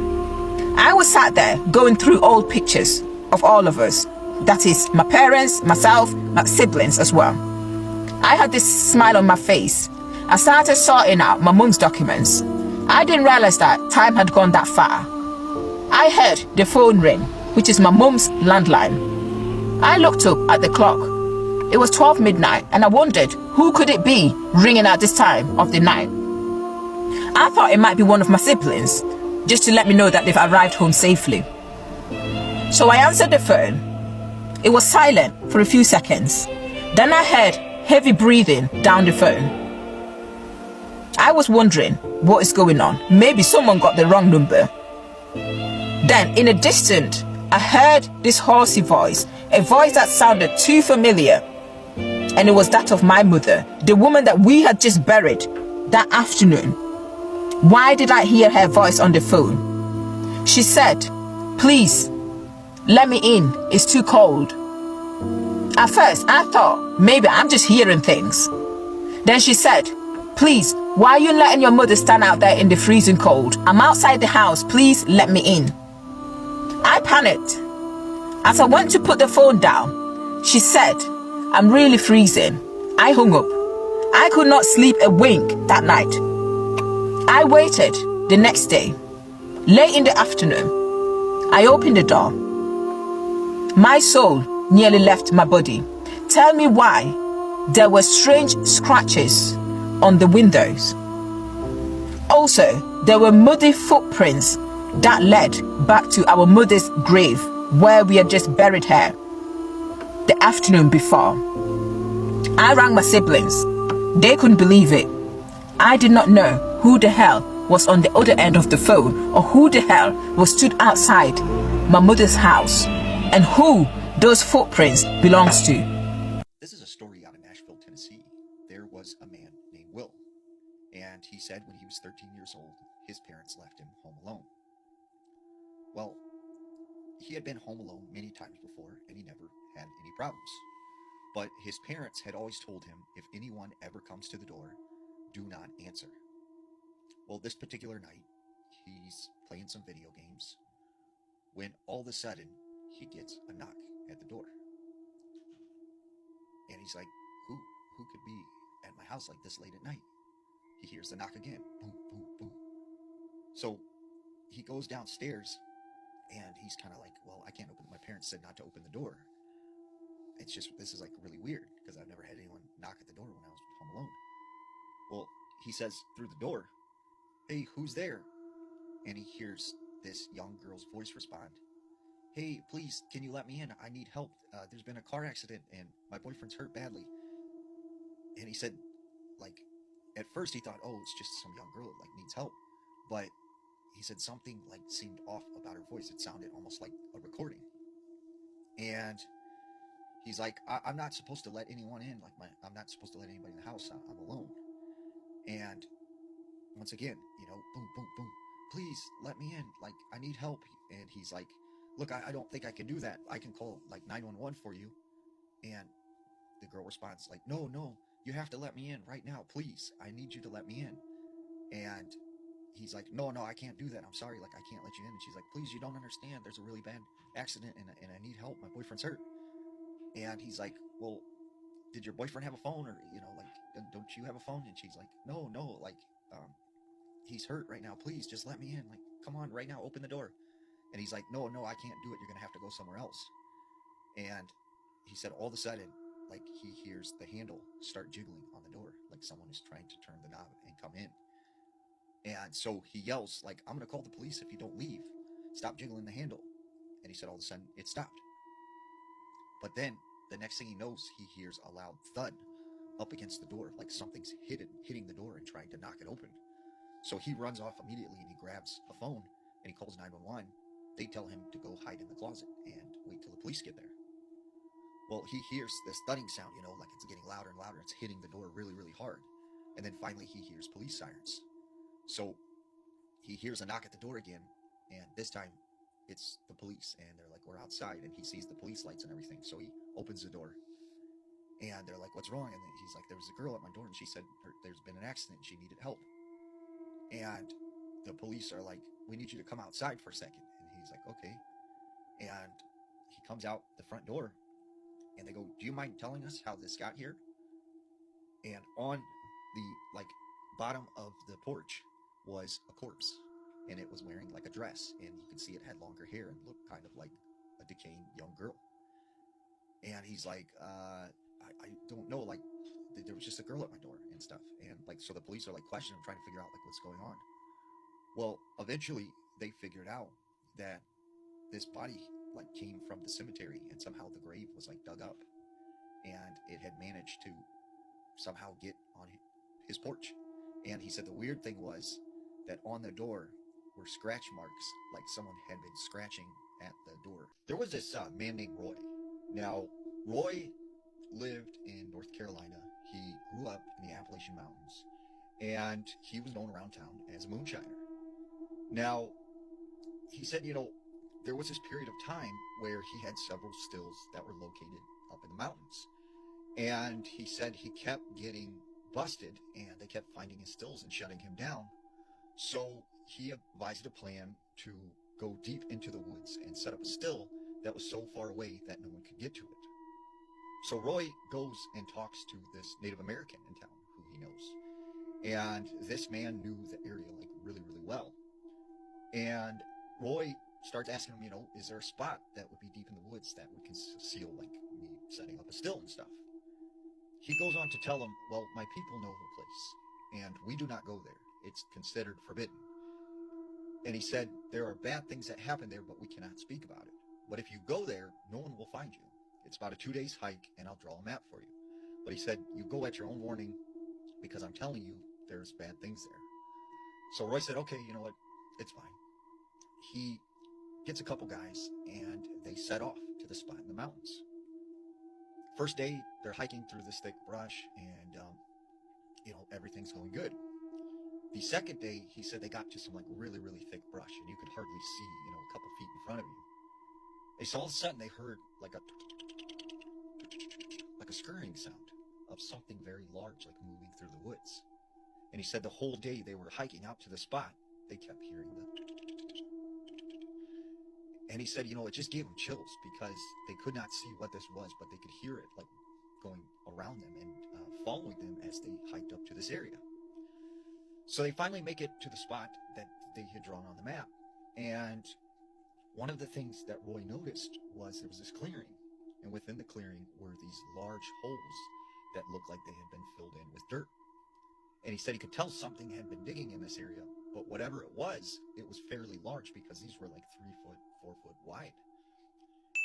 I was sat there going through old pictures of all of us. That is my parents, myself, my siblings as well. I had this smile on my face. I started sorting out my mum's documents. I didn't realize that time had gone that far. I heard the phone ring, which is my mum's landline. I looked up at the clock. It was 12 midnight, and I wondered who could it be ringing at this time of the night. I thought it might be one of my siblings, just to let me know that they've arrived home safely. So I answered the phone. It was silent for a few seconds. Then I heard heavy breathing down the phone. I was wondering what is going on. Maybe someone got the wrong number. Then in a distance, I heard this horsey voice, a voice that sounded too familiar. And it was that of my mother, the woman that we had just buried that afternoon. Why did I hear her voice on the phone? She said, "Please, let me in, it's too cold." At first, I thought maybe I'm just hearing things. Then she said, "Please, why are you letting your mother stand out there in the freezing cold? I'm outside the house, please let me in." I panicked. As I went to put the phone down, she said, "I'm really freezing." I hung up. I could not sleep a wink that night. I waited the next day. Late in the afternoon, I opened the door. My soul nearly left my body. Tell me why there were strange scratches on the windows. Also, there were muddy footprints that led back to our mother's grave where we had just buried her the afternoon before. I rang my siblings. They couldn't believe it. I did not know who the hell was on the other end of the phone or who the hell was stood outside my mother's house and who those footprints belongs to. This is a story out of Nashville, Tennessee. There was a man named Will, and he said when he was 13 years old, his parents left him home alone. Well, he had been home alone many times before, and he never had any problems. But his parents had always told him, if anyone ever comes to the door, do not answer. Well, this particular night, he's playing some video games, when all of a sudden, he gets a knock at the door. And he's like, who could be at my house like this late at night? He hears the knock again. Boom, boom, boom. So he goes downstairs, and he's kind of like, well, I can't open it. My parents said not to open the door. It's just, this is like really weird, because I've never had anyone knock at the door when I was home alone. Well, he says through the door, "Hey, who's there?" And he hears this young girl's voice respond. Hey, please, can you let me in? I need help. There's been a car accident and my boyfriend's hurt badly. And he said, like, at first he thought, oh, it's just some young girl that like needs help. But he said something like seemed off about her voice. It sounded almost like a recording. And he's like, I'm not supposed to let anyone in. Like I'm not supposed to let anybody in the house. I'm alone. And once again, you know, boom, boom, boom. Please let me in. Like I need help. And he's like, look, I don't think I can do that. I can call like 911 for you. And the girl responds like, no, you have to let me in right now. Please. I need you to let me in. And he's like, no, I can't do that. I'm sorry. Like, I can't let you in. And she's like, please, you don't understand. There's a really bad accident and I need help. My boyfriend's hurt. And he's like, well, did your boyfriend have a phone? Or, you know, like, don't you have a phone? And she's like, no, like, he's hurt right now. Please just let me in. Like, come on right now. Open the door. And he's like, no, I can't do it. You're going to have to go somewhere else. And he said all of a sudden, like he hears the handle start jiggling on the door. Like someone is trying to turn the knob and come in. And so he yells, like, I'm going to call the police if you don't leave. Stop jiggling the handle. And he said all of a sudden it stopped. But then the next thing he knows, he hears a loud thud up against the door, like something's hitting the door and trying to knock it open. So he runs off immediately and he grabs a phone and he calls 911. They tell him to go hide in the closet and wait till the police get there. Well, he hears this thudding sound, you know, like it's getting louder and louder. It's hitting the door really, really hard. And then finally he hears police sirens. So he hears a knock at the door again, and this time it's the police, and they're like, we're outside, and he sees the police lights and everything. So he opens the door, and they're like, what's wrong? And then he's like, there was a girl at my door, and she said there's been an accident, and she needed help. And the police are like, we need you to come outside for a second. And he's like, okay. And he comes out the front door, and they go, do you mind telling us how this got here? And on the, like, bottom of the porch was a corpse, and it was wearing like a dress, and you could see it had longer hair and looked kind of like a decaying young girl. And he's like, I don't know, like there was just a girl at my door and stuff. And like, so the police are like questioning him, trying to figure out like what's going on. Well, eventually they figured out that this body like came from the cemetery, and somehow the grave was like dug up, and it had managed to somehow get on his porch. And he said the weird thing was that on the door were scratch marks, like someone had been scratching at the door. There was this man named Roy. Now, Roy lived in North Carolina. He grew up in the Appalachian Mountains, and he was known around town as a moonshiner. Now, he said, you know, there was this period of time where he had several stills that were located up in the mountains. And he said he kept getting busted, and they kept finding his stills and shutting him down. So he advised a plan to go deep into the woods and set up a still that was so far away that no one could get to it. So Roy goes and talks to this Native American in town who he knows. And this man knew the area like really, really well. And Roy starts asking him, you know, is there a spot that would be deep in the woods that would conceal like me setting up a still and stuff? He goes on to tell him, well, my people know the place, and we do not go there. It's considered forbidden. And he said, there are bad things that happen there, but we cannot speak about it. But if you go there, no one will find you. It's about a 2-day hike, and I'll draw a map for you. But he said, you go at your own warning, because I'm telling you, there's bad things there. So Roy said, okay, you know what, it's fine. He gets a couple guys, and they set off to the spot in the mountains. First day, they're hiking through this thick brush, and, you know, everything's going good. The second day, he said they got to some, like, really, really thick brush, and you could hardly see, you know, a couple feet in front of you. They saw all of a sudden, they heard, like a scurrying sound of something very large, like, moving through the woods. And he said the whole day they were hiking out to the spot, they kept hearing the... And he said, you know, it just gave them chills because they could not see what this was, but they could hear it, like, going around them and following them as they hiked up to this area. So they finally make it to the spot that they had drawn on the map. And one of the things that Roy noticed was there was this clearing. And within the clearing were these large holes that looked like they had been filled in with dirt. And he said he could tell something had been digging in this area But whatever it was fairly large because these were like 3 foot, 4 foot wide.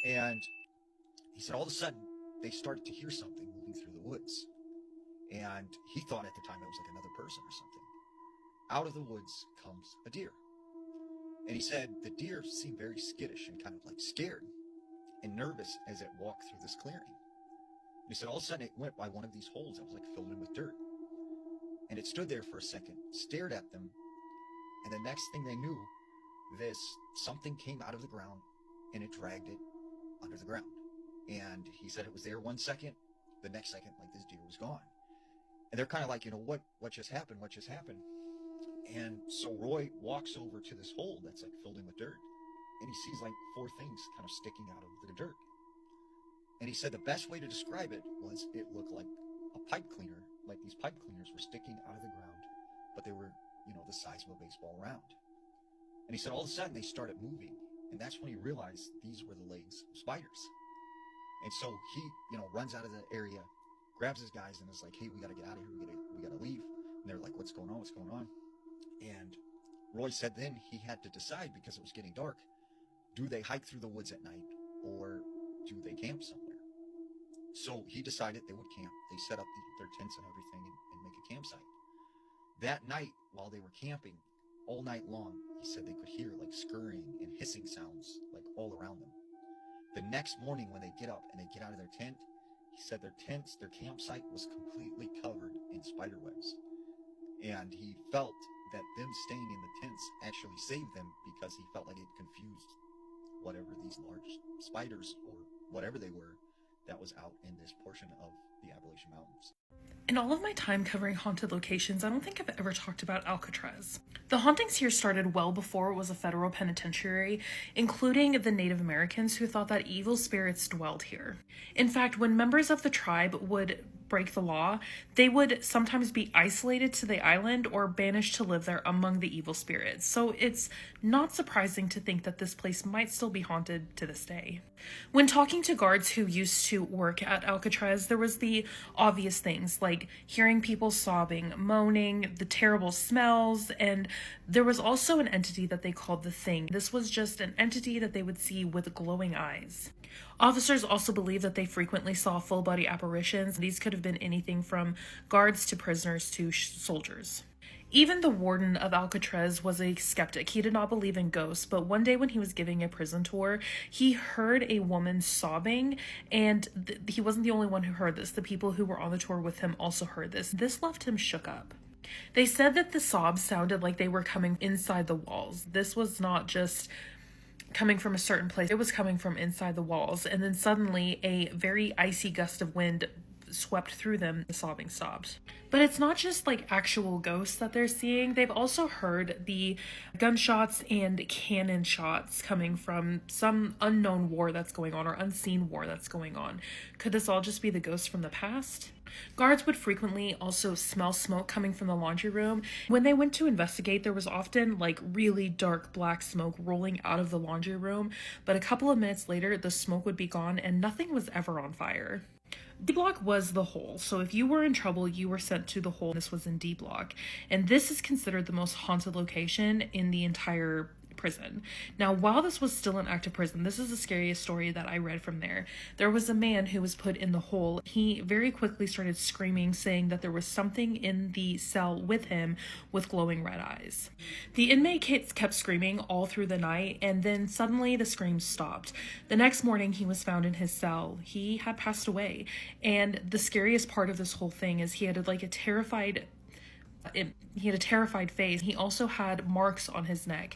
And he said all of a sudden they started to hear something moving through the woods. And he thought at the time it was like another person or something. Out of the woods comes a deer. And he said the deer seemed very skittish and kind of like scared and nervous as it walked through this clearing. And he said all of a sudden it went by one of these holes that was like filled in with dirt. And it stood there for a second, stared at them, and the next thing they knew, something came out of the ground and it dragged it under the ground. And he said it was there 1 second, the next second, like this deer was gone. And they're kind of like, what just happened? What just happened? And so Roy walks over to this hole that's like filled in with dirt, and he sees like 4 things kind of sticking out of the dirt. And he said the best way to describe it was it looked like a pipe cleaner, like these pipe cleaners were sticking out of the ground, but they were, the size of a baseball round. And he said all of a sudden they started moving, and that's when he realized these were the legs of spiders. And so he, runs out of the area, grabs his guys, and is like, hey, we got to get out of here. We got to leave. And they're like, what's going on? What's going on? And Roy said then he had to decide, because it was getting dark, do they hike through the woods at night or do they camp somewhere? So he decided they would camp. They set up their tents and everything and make a campsite. That night, while they were camping, all night long, he said they could hear like scurrying and hissing sounds like all around them. The next morning when they get up and they get out of their tent, he said their campsite was completely covered in spider webs. And he felt that them staying in the tents actually saved them, because he felt like it confused whatever these large spiders or whatever they were that was out in this portion of the Appalachian Mountains. In all of my time covering haunted locations, I don't think I've ever talked about Alcatraz. The hauntings here started well before it was a federal penitentiary, including the Native Americans who thought that evil spirits dwelled here. In fact, when members of the tribe would break the law, they would sometimes be isolated to the island or banished to live there among the evil spirits. So it's not surprising to think that this place might still be haunted to this day. When talking to guards who used to work at Alcatraz, there was the obvious things like hearing people sobbing, moaning, the terrible smells, and there was also an entity that they called the Thing. This was just an entity that they would see with glowing eyes. Officers also believe that they frequently saw full-body apparitions. These could have been anything from guards to prisoners to soldiers. Even the warden of Alcatraz was a skeptic. He did not believe in ghosts, but one day when he was giving a prison tour, he heard a woman sobbing, and he wasn't the only one who heard this. The people who were on the tour with him also heard this. This left him shook up. They said that the sobs sounded like they were coming inside the walls. This was not just coming from a certain place. It was coming from inside the walls, and then suddenly a very icy gust of wind swept through them. The sobbing stopped. But it's not just like actual ghosts that they're seeing. They've also heard the gunshots and cannon shots coming from some unknown war that's going on, or unseen war that's going on. Could this all just be the ghosts from the past? Guards would frequently also smell smoke coming from the laundry room. When they went to investigate, there was often like really dark black smoke rolling out of the laundry room, but a couple of minutes later the smoke would be gone and nothing was ever on fire. D block was the hole, so if you were in trouble, you were sent to the hole. This was in D block, and this is considered the most haunted location in the entire prison. Now, while this was still an active prison, this is the scariest story that I read from there. There was a man who was put in the hole. He very quickly started screaming, saying that there was something in the cell with him with glowing red eyes. The inmate kept screaming all through the night, and then suddenly the screams stopped. The next morning, he was found in his cell. He had passed away, and the scariest part of this whole thing is he had a terrified face. He also had marks on his neck,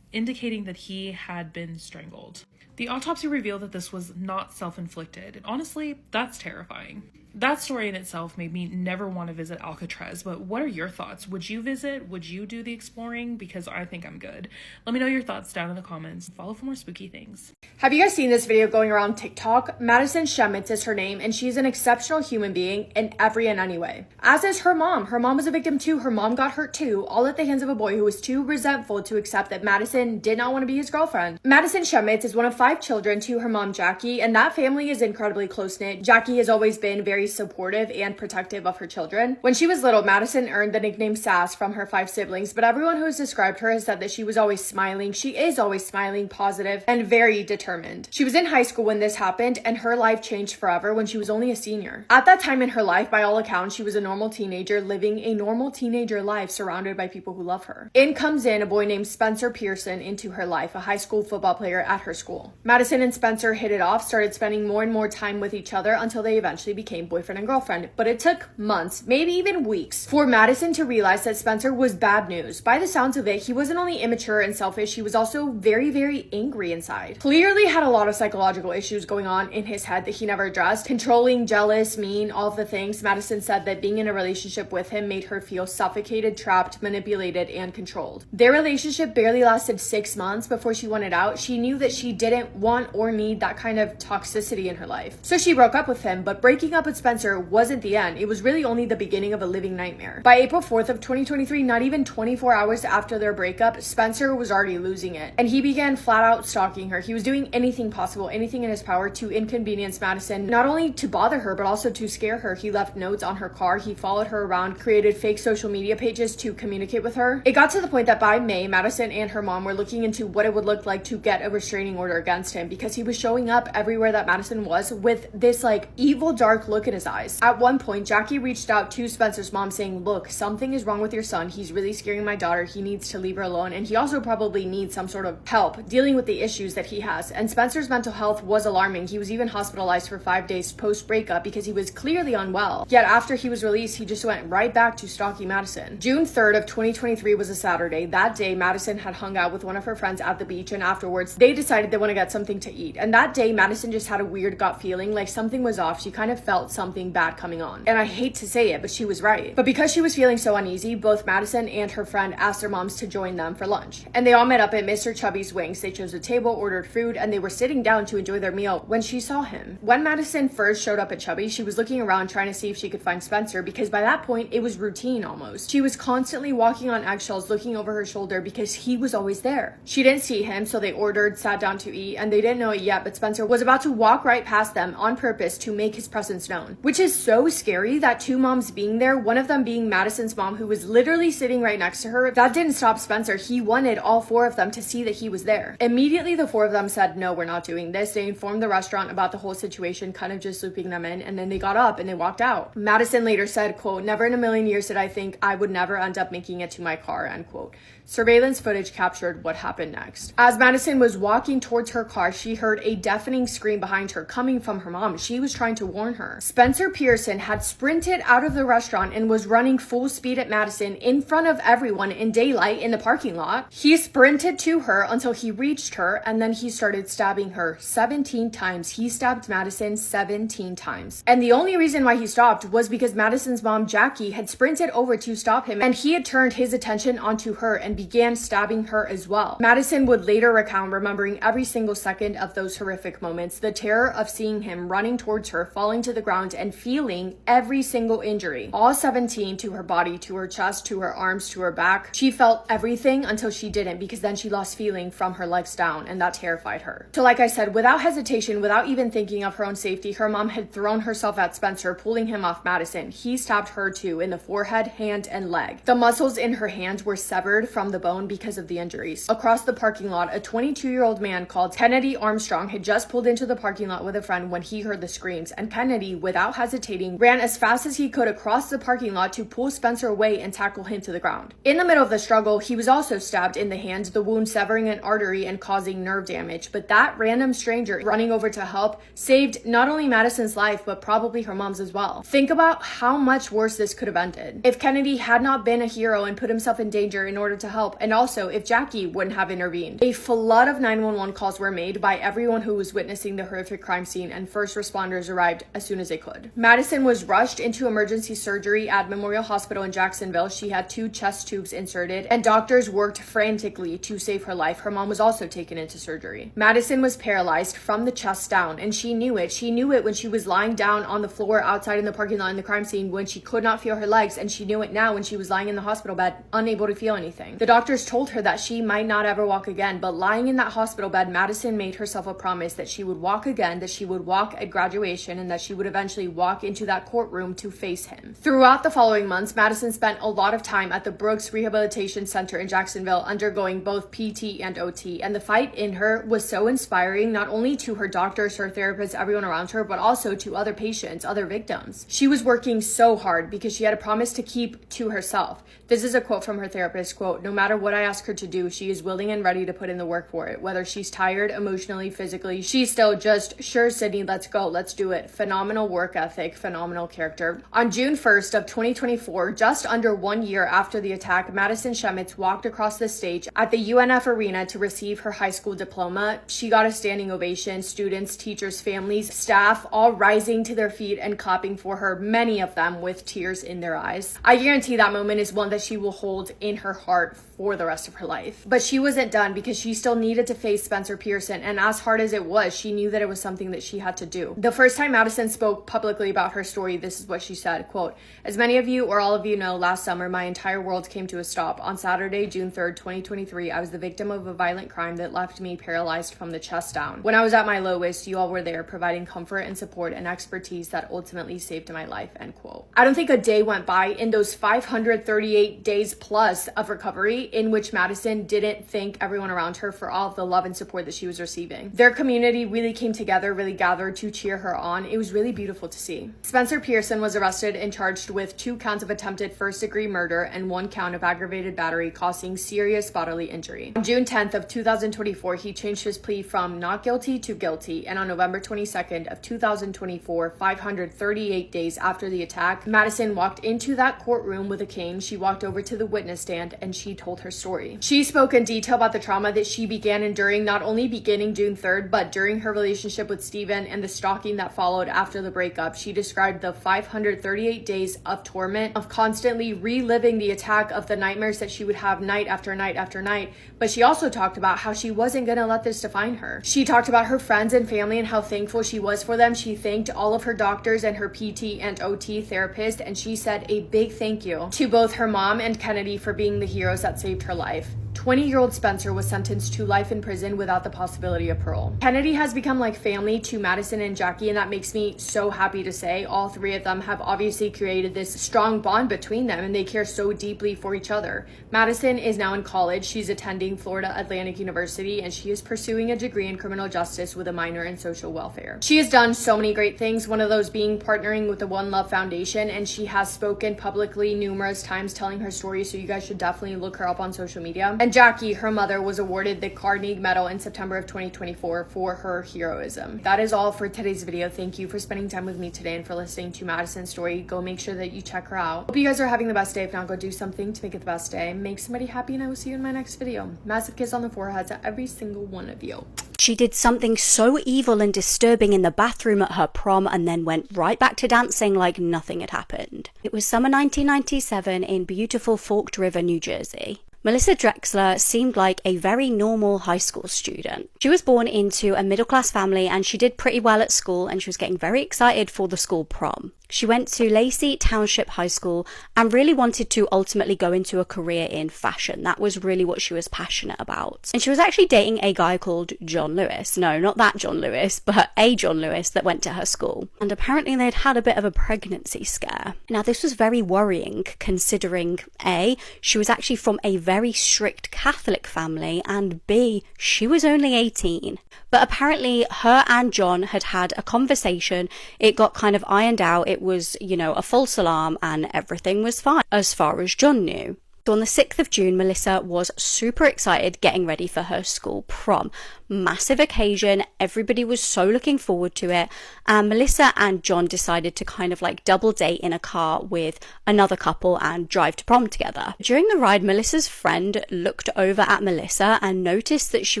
indicating that he had been strangled. The autopsy revealed that this was not self-inflicted. Honestly, that's terrifying. That story in itself made me never want to visit Alcatraz, but what are your thoughts? Would you visit? Would you do the exploring? Because I think I'm good. Let me know your thoughts down in the comments. Follow for more spooky things. Have you guys seen this video going around TikTok? Madison Sheets is her name, and she's an exceptional human being in every and any way. As is her mom. Her mom was a victim too. Her mom got hurt too, all at the hands of a boy who was too resentful to accept that Madison Madison did not want to be his girlfriend. Madison Sheets is one of 5 children to her mom, Jackie, and that family is incredibly close-knit. Jackie has always been very supportive and protective of her children. When she was little, Madison earned the nickname Sass from her 5 siblings, but everyone who has described her has said that she was always smiling. She is always smiling, positive, and very determined. She was in high school when this happened, and her life changed forever when she was only a senior. At that time in her life, by all accounts, she was a normal teenager living a normal teenager life surrounded by people who love her. In comes in a boy named Spencer Pearson into her life, a high school football player at her school. Madison and Spencer hit it off, started spending more and more time with each other until they eventually became boyfriend and girlfriend. But it took months, maybe even weeks, for Madison to realize that Spencer was bad news. By the sounds of it, he wasn't only immature and selfish, he was also very, very angry inside. Clearly had a lot of psychological issues going on in his head that he never addressed. Controlling, jealous, mean, all of the things. Madison said that being in a relationship with him made her feel suffocated, trapped, manipulated, and controlled. Their relationship barely lasted 6 months before she wanted out. She knew that she didn't want or need that kind of toxicity in her life. So she broke up with him, but breaking up with Spencer wasn't the end. It was really only the beginning of a living nightmare. By April 4th of 2023, not even 24 hours after their breakup, Spencer was already losing it. And he began flat out stalking her. He was doing anything possible, anything in his power to inconvenience Madison, not only to bother her, but also to scare her. He left notes on her car. He followed her around, created fake social media pages to communicate with her. It got to the point that by May, Madison and her mom were looking into what it would look like to get a restraining order against him because he was showing up everywhere that Madison was with this like evil, dark look in his eyes. At one point, Jackie reached out to Spencer's mom saying, "Look, something is wrong with your son. He's really scaring my daughter. He needs to leave her alone. And he also probably needs some sort of help dealing with the issues that he has." And Spencer's mental health was alarming. He was even hospitalized for 5 days post-breakup because he was clearly unwell. Yet after he was released, he just went right back to stalking Madison. June 3rd of 2023 was a Saturday. That day, Madison had hung out with one of her friends at the beach, and afterwards, they decided they want to get something to eat. And that day, Madison just had a weird gut feeling, like something was off. She kind of felt something bad coming on. And I hate to say it, but she was right. But because she was feeling so uneasy, both Madison and her friend asked their moms to join them for lunch. And they all met up at Mr. Chubby's Wings. They chose a table, ordered food, and they were sitting down to enjoy their meal when she saw him. When Madison first showed up at Chubby's, she was looking around trying to see if she could find Spencer because by that point, it was routine almost. She was constantly walking on eggshells, looking over her shoulder because he was always there. She didn't see him, so they ordered, sat down to eat, and they didn't know it yet, but Spencer was about to walk right past them on purpose to make his presence known, which is so scary that 2 moms being there, one of them being Madison's mom, who was literally sitting right next to her, that didn't stop Spencer. He wanted all 4 of them to see that he was there. Immediately, the 4 of them said, "No, we're not doing this." They informed the restaurant about the whole situation, kind of just looping them in, and then they got up and they walked out. Madison later said, quote, "Never in a million years did I think I would never end up making it to my car," end quote. Surveillance footage captured what happened next. As Madison was walking towards her car, she heard a deafening scream behind her coming from her mom. She was trying to warn her. Spencer Pearson had sprinted out of the restaurant and was running full speed at Madison in front of everyone in daylight in the parking lot. He sprinted to her until he reached her, and then he started stabbing her 17 times. He stabbed Madison 17 times. And the only reason why he stopped was because Madison's mom, Jackie, had sprinted over to stop him, and he had turned his attention onto her and began stabbing her as well. Madison would later recount remembering every single second of those horrific moments, the terror of seeing him running towards her, falling to the ground, and feeling every single injury. All 17 to her body, to her chest, to her arms, to her back. She felt everything until she didn't, because then she lost feeling from her legs down, and that terrified her. So like I said, without hesitation, without even thinking of her own safety, her mom had thrown herself at Spencer, pulling him off Madison. He stabbed her too, in the forehead, hand, and leg. The muscles in her hands were severed from the bone because of the injuries. Across the parking lot, a 22-year-old man called Kennedy Armstrong had just pulled into the parking lot with a friend when he heard the screams, and Kennedy, without hesitating, ran as fast as he could across the parking lot to pull Spencer away and tackle him to the ground. In the middle of the struggle, he was also stabbed in the hand, the wound severing an artery and causing nerve damage, but that random stranger running over to help saved not only Madison's life, but probably her mom's as well. Think about how much worse this could have ended if Kennedy had not been a hero and put himself in danger in order to help, and also if Jackie wouldn't have intervened. A flood of 911 calls were made by everyone who was witnessing the horrific crime scene, and first responders arrived as soon as they could. Madison was rushed into emergency surgery at Memorial Hospital in Jacksonville. She had 2 chest tubes inserted, and doctors worked frantically to save her life. Her mom was also taken into surgery. Madison was paralyzed from the chest down, and she knew it. She knew it when she was lying down on the floor outside in the parking lot in the crime scene when she could not feel her legs, and she knew it now when she was lying in the hospital bed, unable to feel anything. The doctors told her that she might not ever walk again, but lying in that hospital bed, Madison made herself a promise that she would walk again, that she would walk at graduation, and that she would eventually walk into that courtroom to face him. Throughout the following months, Madison spent a lot of time at the Brooks Rehabilitation Center in Jacksonville undergoing both PT and OT, and the fight in her was so inspiring, not only to her doctors, her therapists, everyone around her, but also to other patients, other victims. She was working so hard because she had a promise to keep to herself. This is a quote from her therapist, quote, "No matter what I ask her to do, she is willing and ready to put in the work for it. Whether she's tired, emotionally, physically, she's still just, sure, Sydney, let's go, let's do it." Phenomenal work ethic, phenomenal character. On June 1st of 2024, just under 1 year after the attack, Madison Sheets walked across the stage at the UNF Arena to receive her high school diploma. She got a standing ovation, students, teachers, families, staff, all rising to their feet and clapping for her, many of them with tears in their eyes. I guarantee that moment is one that she will hold in her heart for the rest of her life. But she wasn't done because she still needed to face Spencer Pearson, and as hard as it was, she knew that it was something that she had to do. The first time Madison spoke publicly about her story, this is what she said, quote, "As many of you or all of you know, last summer my entire world came to a stop. On Saturday, June 3rd, 2023, I was the victim of a violent crime that left me paralyzed from the chest down. When I was at my lowest, you all were there providing comfort and support and expertise that ultimately saved my life," end quote. I don't think a day went by in those 538 days plus of recovery in which Madison didn't thank everyone around her for all of the love and support that she was receiving. Their community really came together, really gathered to cheer her on. It was really beautiful to see. Spencer Pearson was arrested and charged with 2 counts of attempted first-degree murder and 1 count of aggravated battery causing serious bodily injury. On June 10th of 2024, he changed his plea from not guilty to guilty, and on November 22nd of 2024, 538 days after the attack, Madison walked into that courtroom with a cane. She walked over to the witness stand and she told her story. She spoke in detail about the trauma that she began enduring, not only beginning June 3rd, but during her relationship with Steven and the stalking that followed after the breakup. She described the 538 days of torment, of constantly reliving the attack, of the nightmares that she would have night after night after night. But she also talked about how she wasn't going to let this define her. She talked about her friends and family and how thankful she was for them. She thanked all of her doctors and her PT and OT therapist, and she said a big thank you to both her mom and Kennedy for being the heroes that saved her life. 20-year-old Spencer was sentenced to life in prison without the possibility of parole. Kennedy has become like family to Madison and Jackie, and that makes me so happy to say. All 3 of them have obviously created this strong bond between them, and they care so deeply for each other. Madison is now in college. She's attending Florida Atlantic University, and she is pursuing a degree in criminal justice with a minor in social welfare. She has done so many great things, one of those being partnering with the One Love Foundation, and she has spoken publicly numerous times telling her story, so you guys should definitely look her up on social media. And Jackie, her mother, was awarded the Carnegie Medal in September of 2024 for her heroism. That is all for today's video. Thank you for spending time with me today and for listening to Madison's story. Go make sure that you check her out. Hope you guys are having the best day. If not, go do something to make it the best day. Make somebody happy, and I will see you in my next video. Massive kiss on the forehead to every single one of you. She did something so evil and disturbing in the bathroom at her prom and then went right back to dancing like nothing had happened. It was summer 1997 in beautiful Forked River, New Jersey. Melissa Drexler seemed like a very normal high school student. She was born into a middle-class family and she did pretty well at school, and she was getting very excited for the school prom. She went to Lacey Township High School and really wanted to ultimately go into a career in fashion. That was really what she was passionate about. And she was actually dating a guy called John Lewis. No, not that John Lewis, but a John Lewis that went to her school. And apparently they'd had a bit of a pregnancy scare. Now this was very worrying considering A, she was actually from a very strict Catholic family, and B, she was only 18. But apparently her and John had had a conversation. It got kind of ironed out. It was, a false alarm and everything was fine as far as John knew. So on the 6th of June, Melissa was super excited getting ready for her school prom. Massive occasion. Everybody was so looking forward to it. And Melissa and John decided to kind of like double date in a car with another couple and drive to prom together. During the ride, Melissa's friend looked over at Melissa and noticed that she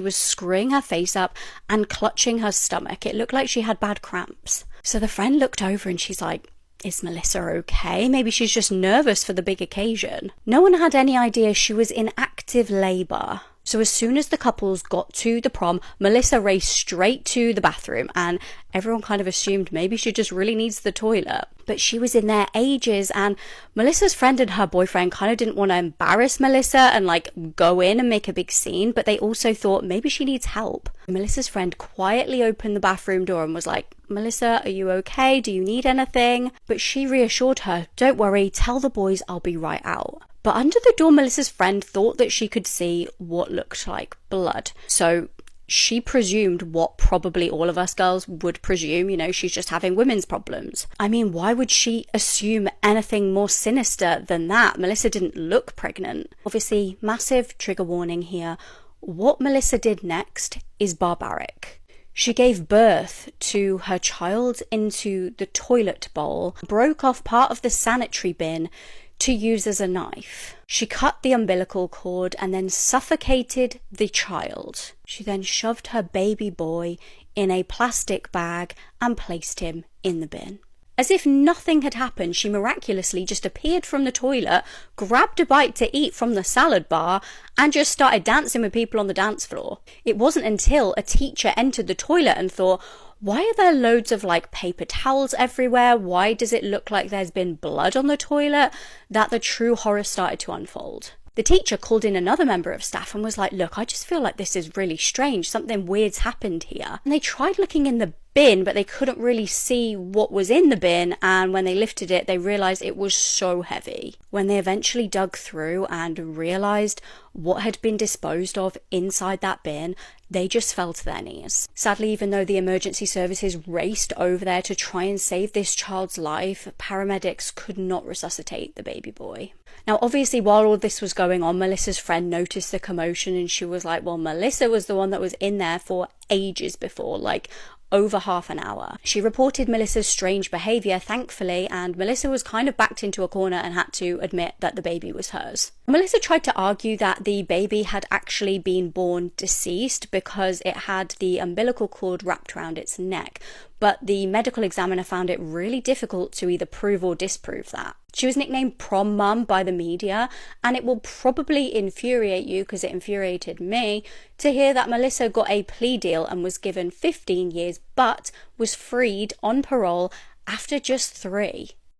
was screwing her face up and clutching her stomach. It looked like she had bad cramps. So the friend looked over and she's like, "Is Melissa okay? Maybe she's just nervous for the big occasion." No one had any idea she was in active labor. So as soon as the couples got to the prom, Melissa raced straight to the bathroom, and everyone kind of assumed maybe she just really needs the toilet. But she was in there ages, and Melissa's friend and her boyfriend kind of didn't want to embarrass Melissa and like go in and make a big scene, but they also thought maybe she needs help. Melissa's friend quietly opened the bathroom door and was like, "Melissa, are you okay? Do you need anything?" But she reassured her, "Don't worry, tell the boys I'll be right out." But under the door, Melissa's friend thought that she could see what looked like blood. So she presumed what probably all of us girls would presume, she's just having women's problems. I mean, why would she assume anything more sinister than that? Melissa didn't look pregnant. Obviously, massive trigger warning here. What Melissa did next is barbaric. She gave birth to her child into the toilet bowl, broke off part of the sanitary bin to use as a knife. She cut the umbilical cord and then suffocated the child. She then shoved her baby boy in a plastic bag and placed him in the bin. As if nothing had happened, she miraculously just appeared from the toilet, grabbed a bite to eat from the salad bar, and just started dancing with people on the dance floor. It wasn't until a teacher entered the toilet and thought, "Why are there loads of paper towels everywhere? Why does it look like there's been blood on the toilet?" that the true horror started to unfold. The teacher called in another member of staff and was like, "Look, I just feel like this is really strange. Something weird's happened here." And they tried looking in the bin, but they couldn't really see what was in the bin, and when they lifted it, they realized it was so heavy. When they eventually dug through and realized what had been disposed of inside that bin, they just fell to their knees. Sadly, even though the emergency services raced over there to try and save this child's life, paramedics could not resuscitate the baby boy. Now, obviously, while all this was going on, Melissa's friend noticed the commotion and she was like, well, Melissa was the one that was in there for ages before, over half an hour. She reported Melissa's strange behaviour, thankfully, and Melissa was kind of backed into a corner and had to admit that the baby was hers. Melissa tried to argue that the baby had actually been born deceased because it had the umbilical cord wrapped around its neck, but the medical examiner found it really difficult to either prove or disprove that. She was nicknamed Prom Mom by the media, and it will probably infuriate you, because it infuriated me, to hear that Melissa got a plea deal and was given 15 years, but was freed on parole after just 3.